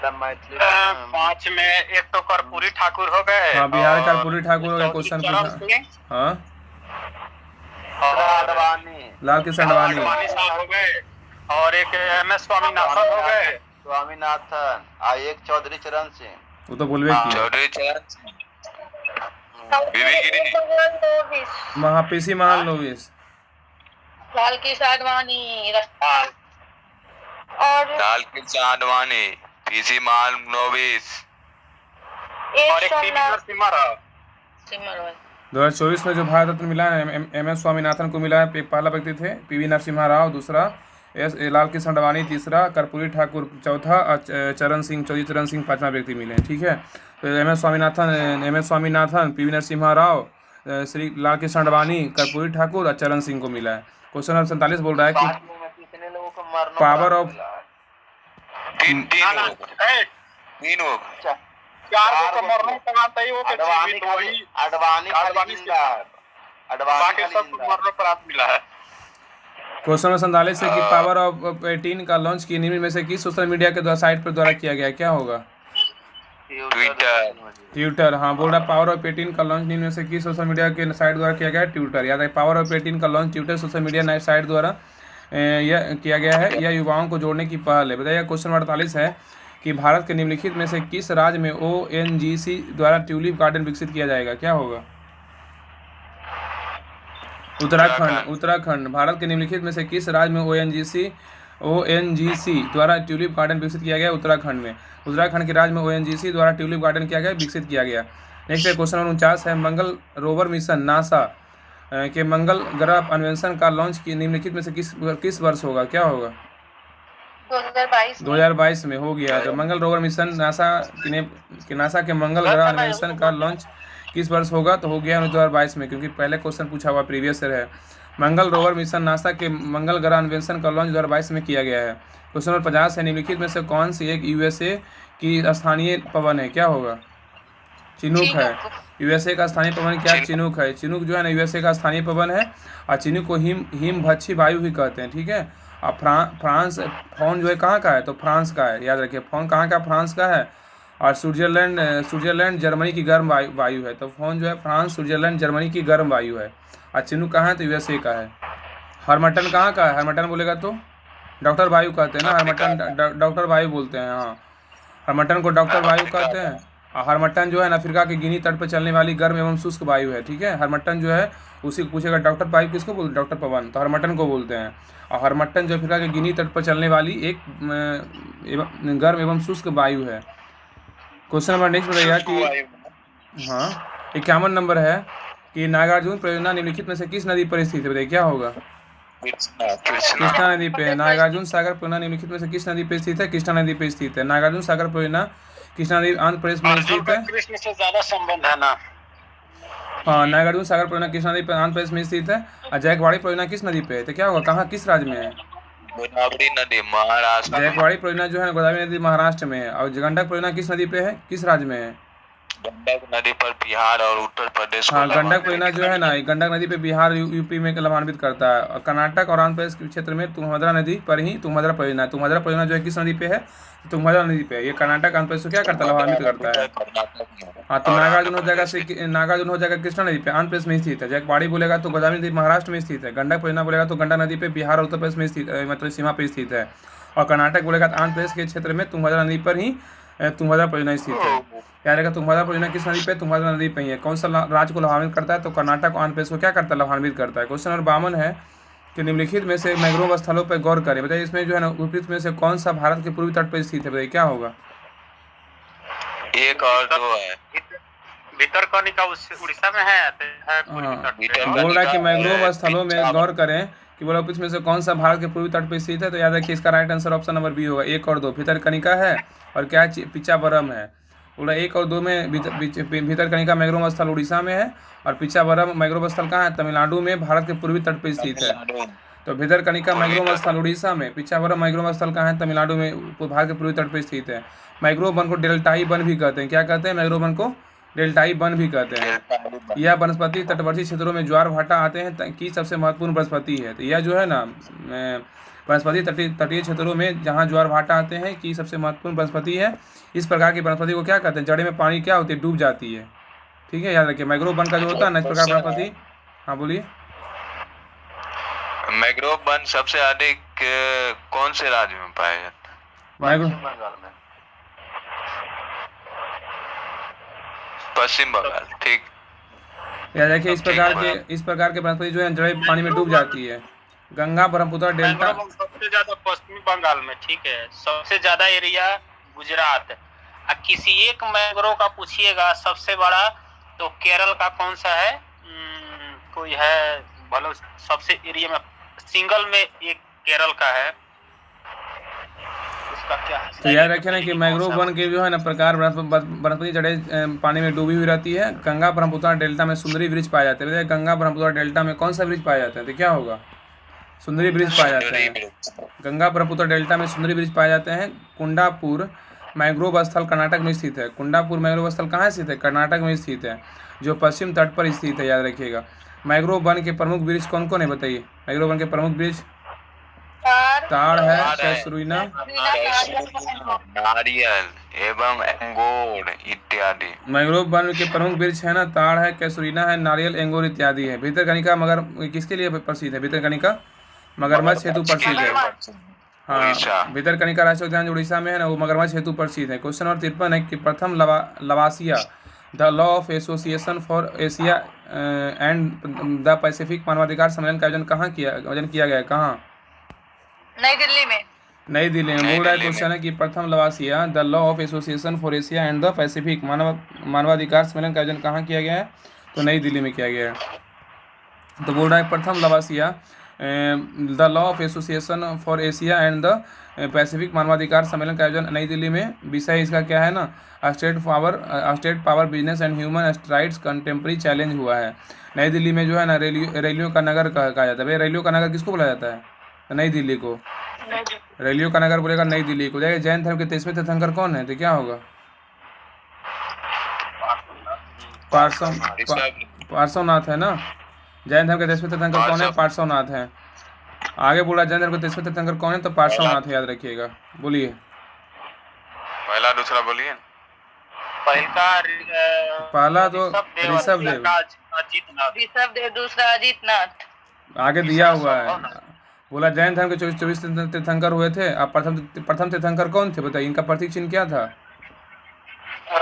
5 में एक तो कर्पूरी ठाकुर हो गए। हाँ, बिहार कर्पूरी ठाकुर हो गए। क्वेश्चन पूछा। हाँ, लाल कृष्ण अडवाणी हो गए और एक MS स्वामीनाथन हो गए। स्वामीनाथन और एक चौधरी चरण सिंह। वो तो बोलबे की चौधरी चरण सिंह, महापीसी महालनोबिस, लाल कृष्ण अडवाणी पीसी महालनोबिस और एक टीवी नरसिम्हा राव। 2024 में जो भारत रत्न मिला है MS स्वामीनाथन को मिला है, पहला व्यक्ति थे PV नरसिम्हा राव, दूसरा लाल कृष्ण अडवाणी, तीसरा कर्पूरी ठाकुर, चौथा चौधरी चरण सिंह 5वां व्यक्ति मिले हैं। ठीक है, तो MS स्वामीनाथन, PV नरसिम्हा राव, श्री लाल कृष्ण आडवाणी, कर्पूरी ठाकुर और चरण सिंह को मिला है। क्वेश्चन नंबर 47 बोल रहा है कि कितने लोगों को मरणोपरांत पावर ऑफ मिला है? तीन लोग 4 को मरणोपरांत है, वो अडवाणी खाली जिंदा है, बाकी सबको मरणोपरांत मिला है। क्वेश्चन नंबर 47 है कि पावर ऑफ 18 का लॉन्च की निम्न में से किस सोशल मीडिया के साइट पर द्वारा किया गया, क्या होगा? ट्विटर। हाँ, बोल रहा पावर ऑफ 18 का लॉन्च निम्न में से किस सोशल मीडिया के साइट द्वारा किया गया है? ट्विटर। याद है, पावर ऑफ 18 का launch Twitter social media site द्वारा यह किया गया है। यह युवाओं को जोड़ने की पहल है। बताइए क्वेश्चन नंबर 48 है कि भारत के निम्नलिखित में से किस राज्य में ONGC द्वारा ट्यूलिप गार्डन विकसित किया जाएगा, क्या होगा? उत्तराखंड। भारत के निम्नलिखित में से किस राज्य में ONGC द्वारा ट्यूलिप गार्डन विकसित किया गया? उत्तराखंड में। उत्तराखंड के राज्य में ONGC द्वारा ट्यूलिप गार्डन किया गया, विकसित किया गया। नेक्स्ट है क्वेश्चन नंबर 49 है, मंगल रोवर मिशन नासा के मंगल ग्रह अन्वेषण का लॉन्च की निम्नलिखित में से किस वर्ष होगा, क्या होगा? 2022 में हो गया। तो मंगल रोवर मिशन नासा के मंगल ग्रह अन्वेषण का लॉन्च किस वर्ष होगा? तो हो गया 2022 में, क्योंकि पहले क्वेश्चन पूछा हुआ प्रीवियस ईयर है। मंगल रोवर मिशन नासा के मंगल ग्रह अन्वेषण का लॉन्च 2022 में किया गया है। क्वेश्चन नंबर 50 है, निम्नलिखित में से कौन सी एक USA की स्थानीय पवन है, क्या होगा? चिनूक है। USA का स्थानीय पवन क्या? चिनूक है। चिनूक जो है ना USA का स्थानीय पवन है, और चिनूक को हिमभक्षी वायु भी कहते हैं, ठीक है। और फ्रांस फोन जो है कहाँ का है? तो फ्रांस का है, याद रखिए। फोन कहाँ का? फ्रांस का है। और स्विट्जरलैंड जर्मनी की गर्म वायु है। तो फोन जो है फ्रांस, स्विट्जरलैंड, जर्मनी की गर्म वायु है। और चिनूक कहाँ है? तो USA का है। हरमटन कहाँ का है? हरमटन बोलेगा तो डॉक्टर वायु कहते हैं ना, हरमटन डॉक्टर वायु बोलते हैं। हाँ, हरमटन को डॉक्टर वायु कहते हैं। और हरमटन जो है अफ्रीका के गिनी तट पर चलने वाली गर्म एवं शुष्क वायु है, ठीक है। हरमटन जो है, उसी को पूछेगा डॉक्टर वायु किसको बोलते? डॉक्टर पवन, तो हरमटन को बोलते हैं। और हरमटन जो अफ्रीका के गिनी तट पर चलने वाली एक गर्म एवं शुष्क वायु है। क्वेश्चन नंबर नेक्स्ट बताइएगा कि हाँ 51 नंबर है कि नागार्जुन परियोजना निम्नलिखित में से किस नदी पर स्थित है? बताइए क्या होगा? कृष्णा नदी पे है। नागार्जुन सागर परियोजना निम्नलिखित में से किस नदी पे स्थित है? कृष्णा नदी पे स्थित है। नागार्जुन सागर परियोजना कृष्णा नदी आंध्र प्रदेश में स्थित है। कृष्ण से ज्यादा संबंध है ना। हाँ, नागार्जुन सागर परियोजना कृष्णा नदी पे आंध्र प्रदेश में स्थित है। और जयकवाड़ी परियोजना किस नदी पे है? तो क्या होगा? कहाँ, किस राज्य में है? गोदावरी नदी महाराष्ट्र। जयकवाड़ी परियोजना जो है गोदावरी नदी महाराष्ट्र में है। और गंडक परियोजना किस नदी पे है? किस राज्य में है? गंडक नदी पर बिहार और उत्तर प्रदेश। हाँ, गंडक परियोजना जो है ना, गंडक नदी पे बिहार यूपी में लाभान्वित करता है। और कर्नाटक और आंध्र प्रदेश के क्षेत्र में तुंगभद्रा नदी पर ही तुंगभद्रा परियोजना है। तुंगभद्रा परियोजना जो है किस नदी पे है? तुंगभद्रा नदी पे है। ये कर्नाटक आंध्र प्रदेश को क्या करता है? लाभान्वित करता है। हाँ, तो नागार्जुन हो जाएगा कृष्णा नदी पे, आंध्र प्रदेश में स्थित है। जयकवाड़ी बोलेगा तो गोदावरी नदी महाराष्ट्र में स्थित है। गंडक परियोजना बोलेगा तो गंडक नदी पे बिहार और उत्तर प्रदेश में स्थित, मतलब सीमा पे स्थित है। और कर्नाटक बोलेगा तो आंध्र प्रदेश के क्षेत्र में तुंगभद्रा नदी पर ही तुंगभद्रा परियोजना स्थित है। याद रखा, तुंगभद्रा परियोजना किस नदी पे? तुंगभद्रा नदी पे ही है। कौन सा राज्य को लाभान्वित करता है? तो कर्नाटक और आंध्र प्रदेश को क्या करता है? लाभान्वित करता है। क्वेश्चन नंबर 52 है कि निम्नलिखित में से मैंग्रोव स्थलों पर गौर करें। बताइए इसमें जो है ना उपयुक्त में से कौन सा भारत के पूर्वी तट पर स्थित है? बताइए क्या होगा? 1 और 2 है। भितरकनिका उड़ीसा में है। बोल रहा है कि मैंग्रोव स्थलों में गौर करें कि बोला उपयुक्त में से कौन सा भारत के पूर्वी तट पर स्थित है? तो याद रखिए इसका right answer option number B होगा, 1 और 2। भितरकनिका है और क्या है? पिचावरम है। बोला 1 और 2 में भितरकनिका मैंग्रोव स्थल उड़ीसा में है, और पिचावरम मैंग्रोव स्थल कहाँ है? तमिलनाडु में, भारत के पूर्वी तट पर स्थित है। तो भितरकनिका मैंग्रोव स्थल उड़ीसा में, पिचावरम मैंग्रोव स्थल कहाँ है? तमिलनाडु में, भारत के पूर्वी तट पर स्थित है। मैंग्रोव वन को डेल्टाई वन भी कहते हैं। क्या कहते हैं? मैंग्रोव वन को डेल्टाई वन भी कहते हैं। यह वनस्पति तटवर्ती क्षेत्रों में ज्वार भाटा आते हैं की सबसे महत्वपूर्ण वनस्पति है। तो यह जो है ना वनस्पति तटीय क्षेत्रों में जहाँ ज्वार भाटा आते हैं की सबसे महत्वपूर्ण वनस्पति है। इस प्रकार की वनस्पति को क्या कहते हैं? जड़े में पानी क्या होती है? डूब जाती है, ठीक है। याद रखिए मैंग्रोव वन का जो होता है ना इस प्रकार वनस्पति। हाँ बोलिए। मैंग्रोव वन सबसे अधिक कौन से राज्य में पाया जाता है? मैंग्रोव पश्चिम बंगाल, ठीक। याद रखिए इस प्रकार के वनस्पति जो है जड़े पानी में डूब जाती है। गंगा ब्रह्मपुत्र डेल्टा सबसे ज्यादा पश्चिमी बंगाल में, ठीक है। सबसे ज्यादा एरिया गुजरात। किसी एक मैंग्रोव का पूछिएगा सबसे बड़ा, तो केरल का कौन सा है? कोई है भलो सबसे एरिया में, सिंगल में एक केरल का है। उसका क्या है? तो याद रखें ना कि मैंग्रोव वन के जो है ना प्रकार वनस्पति जड़ें पानी में डूबी हुई रहती है। गंगा ब्रह्मपुत्र डेल्टा में सुंदरी वृक्ष पाए जाते हैं। गंगा ब्रह्मपुत्र डेल्टा में कौन सा वृक्ष पाए जाते हैं? तो क्या होगा? सुंदरी वृक्ष पाए जाते हैं। गंगा ब्रह्मपुत्र डेल्टा में सुंदरी वृक्ष पाए जाते हैं। कुंडापुर मैंग्रोव स्थल कर्नाटक में स्थित है। कुंडापुर मैंग्रोव स्थल कहाँ स्थित है? कर्नाटक में स्थित है, जो पश्चिम तट पर स्थित है। याद रखिएगा। मैंग्रोव वन के प्रमुख वृक्ष कौन कौन है बताइए? मैंग्रोव वन के प्रमुख वृक्ष ताड़ है, कैसुरीना, नारियल एवं अंगूर इत्यादि। मैंग्रोव वन के प्रमुख वृक्ष है ना, ताड़ है, कैसुरीना है, नारियल, एंगूर इत्यादि है। भितरकनिका मगर किसके लिए प्रसिद्ध है? भितरकनिका मगरमच्छ हेतु प्रसिद्ध है। हाँ, भितरकनिका राष्ट्रीय उद्यान जो उड़ीसा में है ना, वो मगरमच्छ हेतु प्रसिद्ध है। क्वेश्चन नंबर 53 है कि प्रथम लवासिया the law of association for Asia and the Pacific मानवाधिकार सम्मेलन का आयोजन किया गया है कहाँ? नई दिल्ली में। नई दिल्ली में। बोल रहा है क्वेश्चन है कि प्रथम लवासिया the law of association for Asia and the Pacific मानवाधिकार सम्मेलन का आयोजन कहाँ किया गया है? तो नई दिल्ली में किया गया है। तो बोल रहा है प्रथम लवासिया the law of association for Asia and the Pacific मानवाधिकार सम्मेलन का आयोजन नई दिल्ली में। विषय इसका क्या है ना? State power business and human rights contemporary challenge हुआ है। नई दिल्ली में जो है ना रैलियों का नगर कहा जाता है। भाई रैलियों का नगर किसको बोला जाता है? नई दिल्ली को। रैलियों का नगर बोलेगा नई दिल्ली को। देखिए जैन धर्म के 23वें तीर्थंकर कौन है? तो क्या होगा? पार्श्वनाथ है ना। जैन धर्म के 23वें तीर्थंकर कौन है? पार्श्वनाथ है। आगे बोला जैन धर्म के 23वें तीर्थंकर कौन है? तो पार्श्वनाथ है। याद रखिएगा। बोलिए पहला दूसरा बोलिए। पहला तो ऋषभ देव, दूसरा अजीतनाथ। आगे दिया हुआ है। बोला जैन धर्म के 24 तीर्थंकर हुए थे। अब प्रथम तीर्थंकर कौन थे बताइए? इनका प्रतीक चिन्ह क्या था?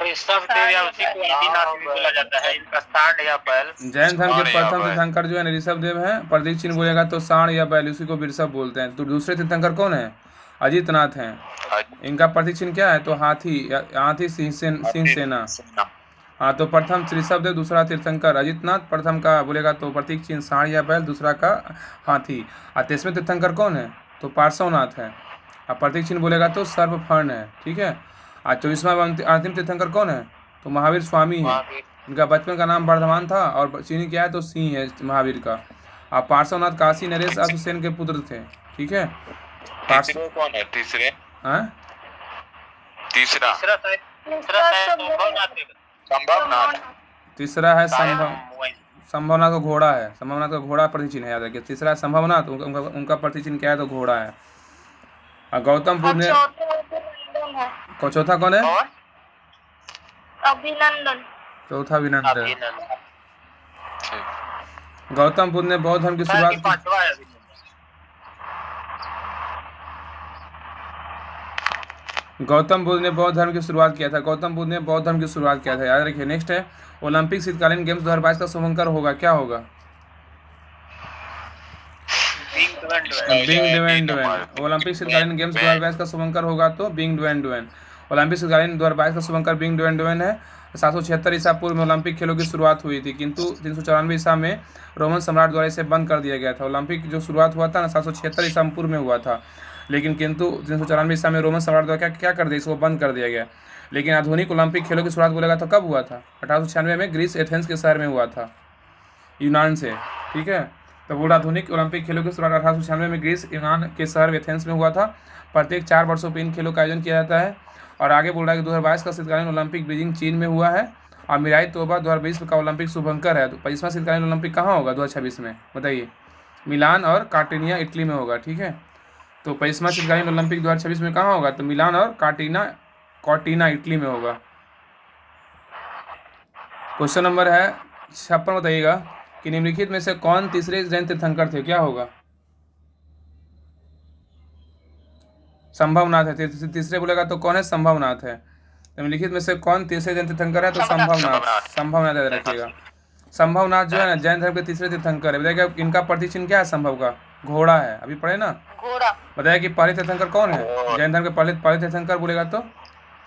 ऋषभ देव या उसी को आदिनाथ भी बोला जाता है। इनका सांड या बैल। जैन धर्म के प्रथम तीर्थंकर जो है ऋषभ देव है। प्रतीक चिन्ह बोलेगा तो सांड या बैल, उसी को वृषभ बोलते हैं। तो दूसरे तीर्थंकर कौन है? अजीतनाथ हैं। इनका प्रतीक चिन्ह क्या है? तो हाथी सिंह सेना। हाँ, तो प्रथम ऋषभ देव, दूसरा तीर्थंकर अजीतनाथ। प्रथम का बोलेगा तो प्रतीक चिन्ह सांड या बैल, दूसरा का हाथी। और 23वें तीर्थंकर कौन है? तो पार्श्वनाथ है। और प्रतीक चिन्ह बोलेगा तो सर्वफर्ण है। ठीक है। और 24वां अंतिम तीर्थंकर कौन है? तो महावीर स्वामी है। इनका बचपन का नाम वर्धमान था और चिन्ह क्या है? तो सिंह है महावीर का। और पार्श्वनाथ काशी नरेश अश्वसेन के पुत्र थे। ठीक है। तीसरे कौन है? तीसरे तीसरा तीसरा है संभवनाथ का घोड़ा है। संभवनाथ का घोड़ा प्रतीक चिन्ह है। याद रखिए। तीसरा संभवनाथ, उनका प्रतीक चिन्ह क्या है? तो घोड़ा है। और गौतम बुद्ध ने चौथा कौन है? अभिनंदन। चौथा अभिनंदन। गौतम बुद्ध ने बौद्ध धर्म की शुरुआत की। गौतम बुद्ध ने बौद्ध धर्म की शुरुआत किया था। गौतम बुद्ध ने बौद्ध धर्म की शुरुआत किया था। याद रखिए। नेक्स्ट है ओलंपिक शीतकालीन गेम्स 2022 का शुभंकर होगा क्या होगा? Bing Dwen. ओलंपिक शीतकालीन गेम्स 2022 का शुभंकर होगा तो बिंग डुएन। ओलंपिक शीतकालीन 2022 का शुभंकर बिंग डुएन है। 776 ईसा पूर्व में ओलंपिक खेलों की शुरुआत हुई थी, किंतु 394 ईसा में रोमन सम्राट द्वारा इसे बंद कर दिया गया था। ओलंपिक जो शुरुआत हुआ था ना 776 ईसा पूर्व में हुआ था, लेकिन किंतु 394 ईसा में रोमन सम्राट द्वारा क्या कर दिया? इसको बंद कर दिया गया। लेकिन आधुनिक ओलंपिक खेलों की शुरुआत बोलेगा तो कब हुआ था? 1896 में ग्रीस एथेंस के शहर में हुआ था, यूनान से। ठीक है। तो बोला आधुनिक ओलंपिक खेलों की शुरुआत 1896 में ग्रीस यूनान के शहर एथेंस में हुआ था। प्रत्येक 4 वर्षों पर इन खेलों का आयोजन किया जाता है। और आगे बोल रहा है कि 2022 का शीतकालीन ओलंपिक बीजिंग चीन में हुआ है। और मिराई तोबा 2020 का ओलंपिक शुभंकर है। तो 25वां शीतकालीन ओलंपिक कहाँ होगा 2026 में बताइए? मिलान और कार्टिनिया इटली में होगा। ठीक है। तो 25वां शीतकालीन ओलंपिक 2026 में कहाँ होगा? तो मिलान और कॉर्टिना इटली में होगा। क्वेश्चन नंबर है 56। बताइएगा कि निम्नलिखित में से कौन तीसरे जैन तीर्थंकर थे? क्या होगा? संभवनाथ है। तीसरे बोलेगा तो कौन है? संभवनाथ है। निम्नलिखित में से कौन तीसरे जैन तीर्थंकर है? तो संभवनाथ याद रखिएगा। संभवनाथ जो है ना जैन धर्म के तीसरे तीर्थंकर है। बताइएगा इनका प्रतीक चिन्ह क्या है? संभव का घोड़ा है। अभी पढ़े ना घोड़ा। बताया कि पहले तीर्थंकर कौन है? जैन धर्म के पहले तीर्थंकर बोलेगा तो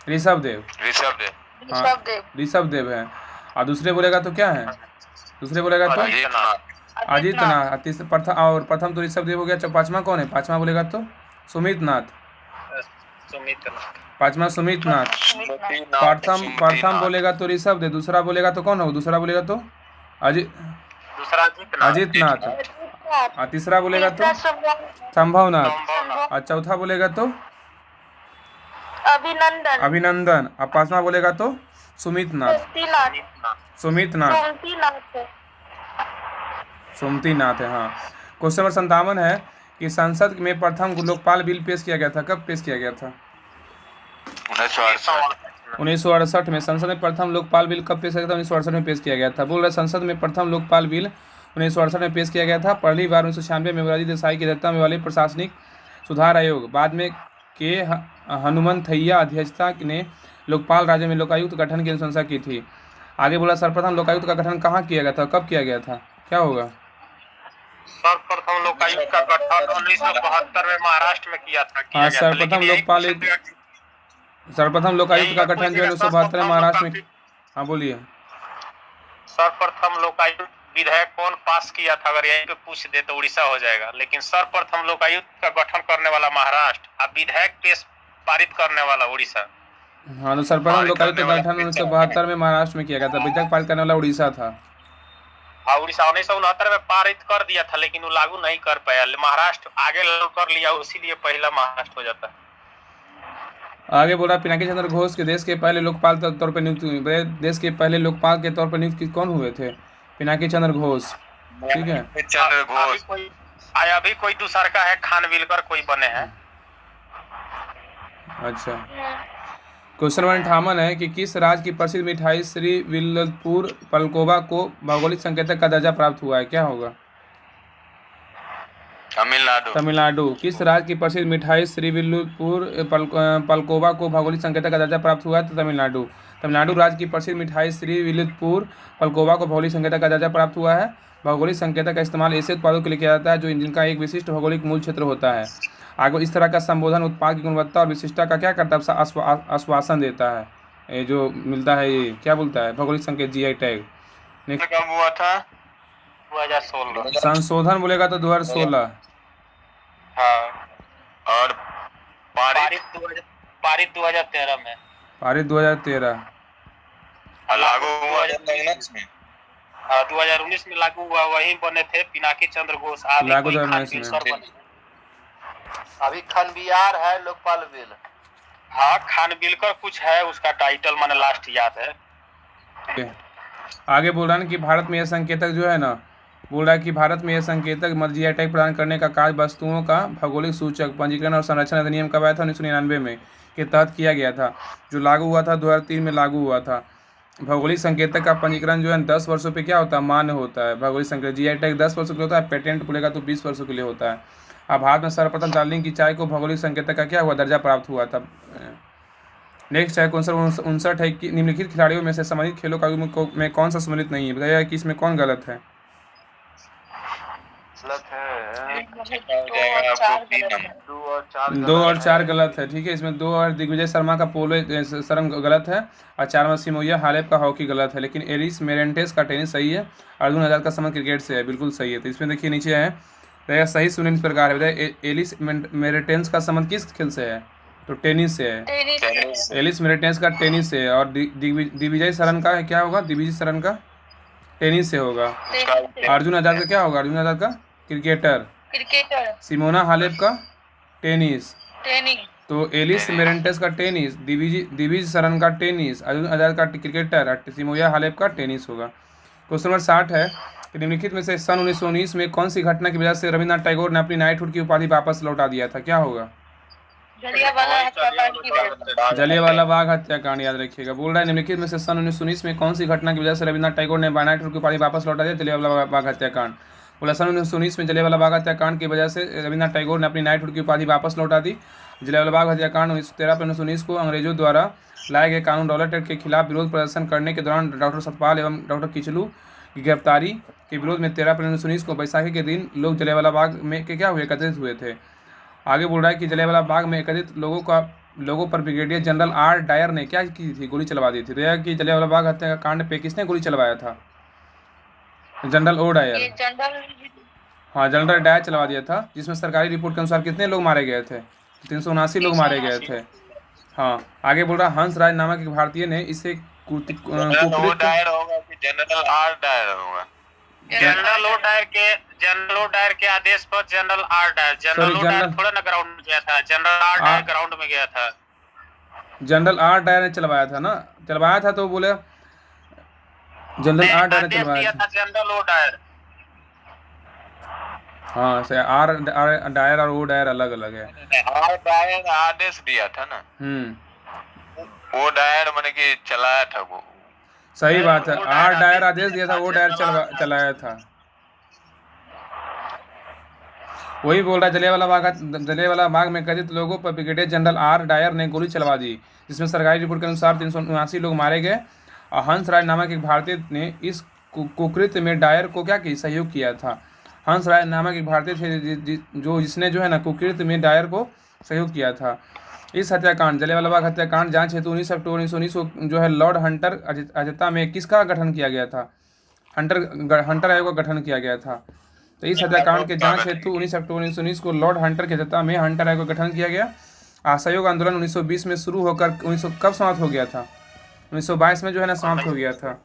ऋषभ देव है। और दूसरे बोलेगा तो क्या है? दूसरे बोलेगा तो अजीतनाथ। और प्रथम तो ऋषभ देव हो गया। 5वां कौन है? 5वां बोलेगा तो सुमित नाथ। सुमितनाथ। पांचवा सुमित नाथ। प्रथम बोलेगा तो ऋषभ दे, दूसरा बोलेगा तो कौन होगा? दूसरा बोलेगा तो दूसरा अजित नाथ। और तीसरा बोलेगा तो संभव नाथ। और चौथा बोलेगा तो अभिनंदन। और पांचवा बोलेगा तो सुमित नाथ। सुमति नाथ है। हाँ, क्वेश्चन नंबर 57 है कि संसद में प्रथम लोकपाल बिल पेश किया गया था। कब पेश किया गया था? 1968 में। संसद में प्रथम लोकपाल बिल कब पेश किया गया था? 1968 में पेश किया गया था। बोल रहे संसद में प्रथम लोकपाल बिल 1968 में पेश किया गया था। पहली बार 1996 में मोरारजी देसाई की अध्यक्षता में वाले प्रशासनिक सुधार आयोग, बाद में के हनुमंथैया अध्यक्षता ने लोकपाल राज्य में लोकायुक्त गठन की अनुशंसा की थी। आगे बोला सर्वप्रथम लोकायुक्त का गठन कहाँ किया गया था? कब किया गया था? क्या होगा? सर्वप्रथम लोकायुक्त का गठन 1972 में महाराष्ट्र में किया था। हाँ, सर्वप्रथम लोकायुक्त का गठन जो है 1972 में महाराष्ट्र में। हाँ बोलिए। सर्वप्रथम लोकायुक्त विधेयक कौन पास किया था? अगर यहीं पे पूछ दे तो उड़ीसा हो जाएगा, लेकिन सर्वप्रथम लोकायुक्त का गठन करने वाला महाराष्ट्र और विधेयक पेश पारित करने वाला उड़ीसा। हाँ, तो सर्वप्रथम लोकायुक्त का गठन 1972 में महाराष्ट्र में किया गया था। विधेयक पारित करने वाला उड़ीसा था। हाँ, उड़ीसा 1969 में पारित कर दिया था, लेकिन वो लागू नहीं कर पाया। महाराष्ट्र आगे लागू कर लिया, इसीलिए पहला महाराष्ट्र हो जाता है। आगे बोला पिनाकी चंद्र घोष के देश के पहले लोकपाल के तौर पर नियुक्त हुए। देश के पहले लोकपाल के तौर पर नियुक्त कौन हुए थे? पिनाकी चंद्र घोष। ठीक है। अभी कोई दूसरा का है, खानविलकर कोई बने हैं। अच्छा, क्वेश्चन नंबर 58 है कि किस राज्य की प्रसिद्ध मिठाई श्रीविल्लिपुतूर पाल्कोवा को भौगोलिक संकेतक का दर्जा प्राप्त हुआ है? क्या होगा? तमिलनाडु। किस राज्य की प्रसिद्ध मिठाई श्रीविल्लिपुतूर पाल्कोवा को भौगोलिक संकेतक का दर्जा प्राप्त हुआ है? तो तमिलनाडु। तमिलनाडु राज्य की प्रसिद्ध मिठाई श्रीविल्लिपुतूर पाल्कोवा को भौगोलिक संकेतक का दर्जा प्राप्त हुआ है। भौगोलिक संकेतक का इस्तेमाल ऐसे उत्पादों के लिए किया जाता है जो जिनका एक विशिष्ट भौगोलिक मूल क्षेत्र होता है। आगे इस तरह का संबोधन उत्पाद की गुणवत्ता और विशिष्टता का क्या करता है? आश्वासन देता है। ये जो मिलता है ये क्या बोलता है? भौगोलिक संकेत, जीआई टैग। कब हुआ था? 2016। संशोधन बोलेगा तो 2016। हाँ, और पारित 2013 में। पारित 2013। लागू हुआ 2019 में लागू हुआ। वही बने थे पिनाकी चंद्र घोष। लागू 2019 में। अभी खानबियार है लोकपाल बिल। हाँ, खानविलकर कुछ है, उसका टाइटल मैंने लास्ट याद है। आगे बोल रहा है कि भारत में यह संकेतक जो है ना, बोल रहा है कि भारत में यह संकेतक जीआई टैग प्रदान करने का कार्य वस्तुओं का भौगोलिक सूचक पंजीकरण और संरक्षण अधिनियम कब आया था? 1999 में के तहत किया गया था, जो लागू हुआ था 2003 में लागू हुआ था। भौगोलिक संकेतक का पंजीकरण जो है 10 वर्षों पे क्या होता है? मान्य होता है। भौगोलिक संकेतक जीआई टैग 10 वर्षों के लिए होता है, पेटेंट बोलेगा तो 20 वर्षों के लिए होता है। अब भारत में सर्वप्रथम दार्जिलिंग की चाय को भौगोलिक संकेतक का क्या हुआ? दर्जा प्राप्त हुआ था। नेक्स्ट है क्वेश्चन 59 है कि निम्नलिखित खिलाड़ियों में से संबंधित खेलों का में कौन सा सम्मिलित नहीं है? बताइए कि इसमें कौन गलत है? दो और चार गलत है। ठीक है, इसमें 2 और दिग्विजय शर्मा का पोलो शरम गलत है, और 4वां सिमोया हालेप का हॉकी गलत है, लेकिन एलिस मेरेंटेस का टेनिस सही है। अर्जुन आजाद का संबंध क्रिकेट से है, बिल्कुल सही है। तो इसमें देखिए नीचे है, सही सुनिए इस प्रकार है। बताइए एलिस मेरेंटेस का संबंध किस खेल से है? तो टेनिस से है। एलिस मेरेंटेस का टेनिस से है। और दिग्विजय शरण का क्या होगा? दिग्विजय शरण का टेनिस से होगा। अर्जुन आजाद का क्या होगा? अर्जुन आजाद का क्रिकेटर। सिमोना हालेप का टेनिस। तो एलिस मेरेंटेस का टेनिस, दिग्विजय शरण का टेनिस, अर्जुन आजाद का क्रिकेटर, सिमोया हालेप का टेनिस होगा। क्वेश्चन नंबर 60 है कि निम्नलिखित में से सन 1919 में कौन सी घटना की वजह से रविन्द्रनाथ टैगोर ने अपनी नाइटहुड की उपाधि वापस लौटा दिया था? क्या होगा? जलियांवाला बाग हत्याकांड, याद रखिएगा। बोल रहा है निम्नलिखित में से सन 1919 में कौन सी घटना की वजह से रविन्द्रनाथ टैगोर ने नाइटहुड की उपाधि वापस लौटा दिया? जलियांवाला बाग हत्याकांड। बोला सन 1919 में जलियांवाला बाग हत्याकांड की वजह से रविन्द्रनाथ टैगोर ने अपनी नाइटहुड की उपाधि वापस लौटा दी। जलियांवाला बाग हत्याकांड 13 अप्रैल 1919 को अंग्रेजों द्वारा लाए गए कानून रौलट एक्ट के खिलाफ विरोध प्रदर्शन करने के दौरान डॉक्टर सतपाल एवं डॉक्टर किचलू की गिरफ्तारी के विरोध में 13 अप्रैल 1919 को बैसाखी के दिन लोग जलियांवाला बाग में क्या हुए? एकत्रित हुए थे। आगे बोल रहा है कि जलियांवाला बाग में एकत्रित लोगों पर ब्रिगेडियर जनरल आर डायर ने क्या की थी? गोली चलवा दी थी। तो यह कि जलियांवाला बाग हत्याकांड पे किसने गोली चलवाया था? General O Dyer. हाँ, जनरल डायर चलवा दिया था, जिसमें सरकारी रिपोर्ट के अनुसार कितने लोग मारे गए थे? 379 लोग मारे गए थे। हाँ, आगे बोल रहा हंस राज नामक एक भारतीय ने इसे जनरल डायर होगा कि जनरल आर डायर होगा? जनरल ओ डायर के आदेश पर general R Dyer, general O Dyer थोड़ा ना ग्राउंड में गया था, जनरल आर डायर ग्राउंड में गया था। जनरल आर डायर ने चलवाया था ना, चलवाया था तो बोले जनरल आर डायर ने चलवाया था। जनरल ओ डायर, हाँ से आर डायर और ओ डायर अलग अलग है। आर डायर आदेश दिया था ना, ओ डायर मैंने कि चलाया था वो। सही बात है, आर डायर आदेश दिया था, ओ डायर चलाया था। वही बोल रहा है जलियांवाला बाग में कथित लोगों पर ब्रिगेडियर जनरल आर डायर ने गोली चलवा दी, जिसमें सरकारी रिपोर्ट के अनुसार 379 लोग मारे गए। और हंस राज नामक एक भारतीय ने इस कुकृत्य में डायर को क्या की सहयोग किया था। हंस राज नामक एक भारतीय थे जिसने जो है ना कुकृत्य में डायर को सहयोग किया था। इस हत्याकांड जलियांवाला बाग हत्याकांड जांच हेतु 19 अक्टूबर 1919 को जो है लॉर्ड हंटर अजता में किसका गठन किया गया था? हंटर आयोग का गठन किया गया था। तो इस हत्याकांड के जांच हेतु 19 अक्टूबर 1919 को लॉर्ड हंटर के अध्यक्षता में हंटर आयोग का गठन किया गया। असहयोग आंदोलन 1920 में शुरू होकर 1900 कब समाप्त हो गया था? 1922 में जो है ना समाप्त हो गया था।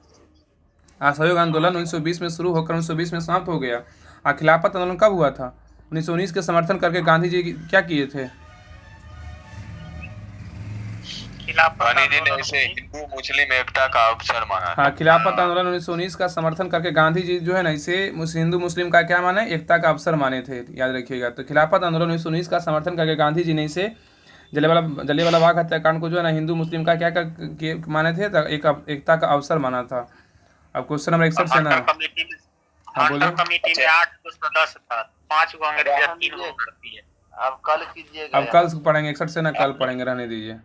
असहयोग आंदोलन 1920 में शुरू होकर 1920 में समाप्त हो गया। खिलाफत आंदोलन कब हुआ था? 1919 के समर्थन करके गांधी जी क्या किए थे? गांधी जी ने इसे हिंदू मुस्लिम एकता का अवसर माना। हाँ, खिलाफत आंदोलन 1919 का समर्थन करके गांधी जी जो है ना इसे हिंदू मुस्लिम का क्या माने? एकता का अवसर माने थे, याद रखिएगा। तो खिलाफत आंदोलन 1919 का समर्थन करके गांधी जी ने इसे जलियांवाला बाग हत्याकांड को जो है ना हिंदू मुस्लिम का क्या माने थे? एकता का अवसर माना था। अब क्वेश्चन नंबर 61 से ना, हाँ बोलिए। कमेटी में 8 सदस्य था, 5 को अंग्रेज 3 को भारतीय। अब कल कीजिएगा, अब कल पढ़ेंगे 61 से ना, कल पढ़ेंगे, रहने दीजिए।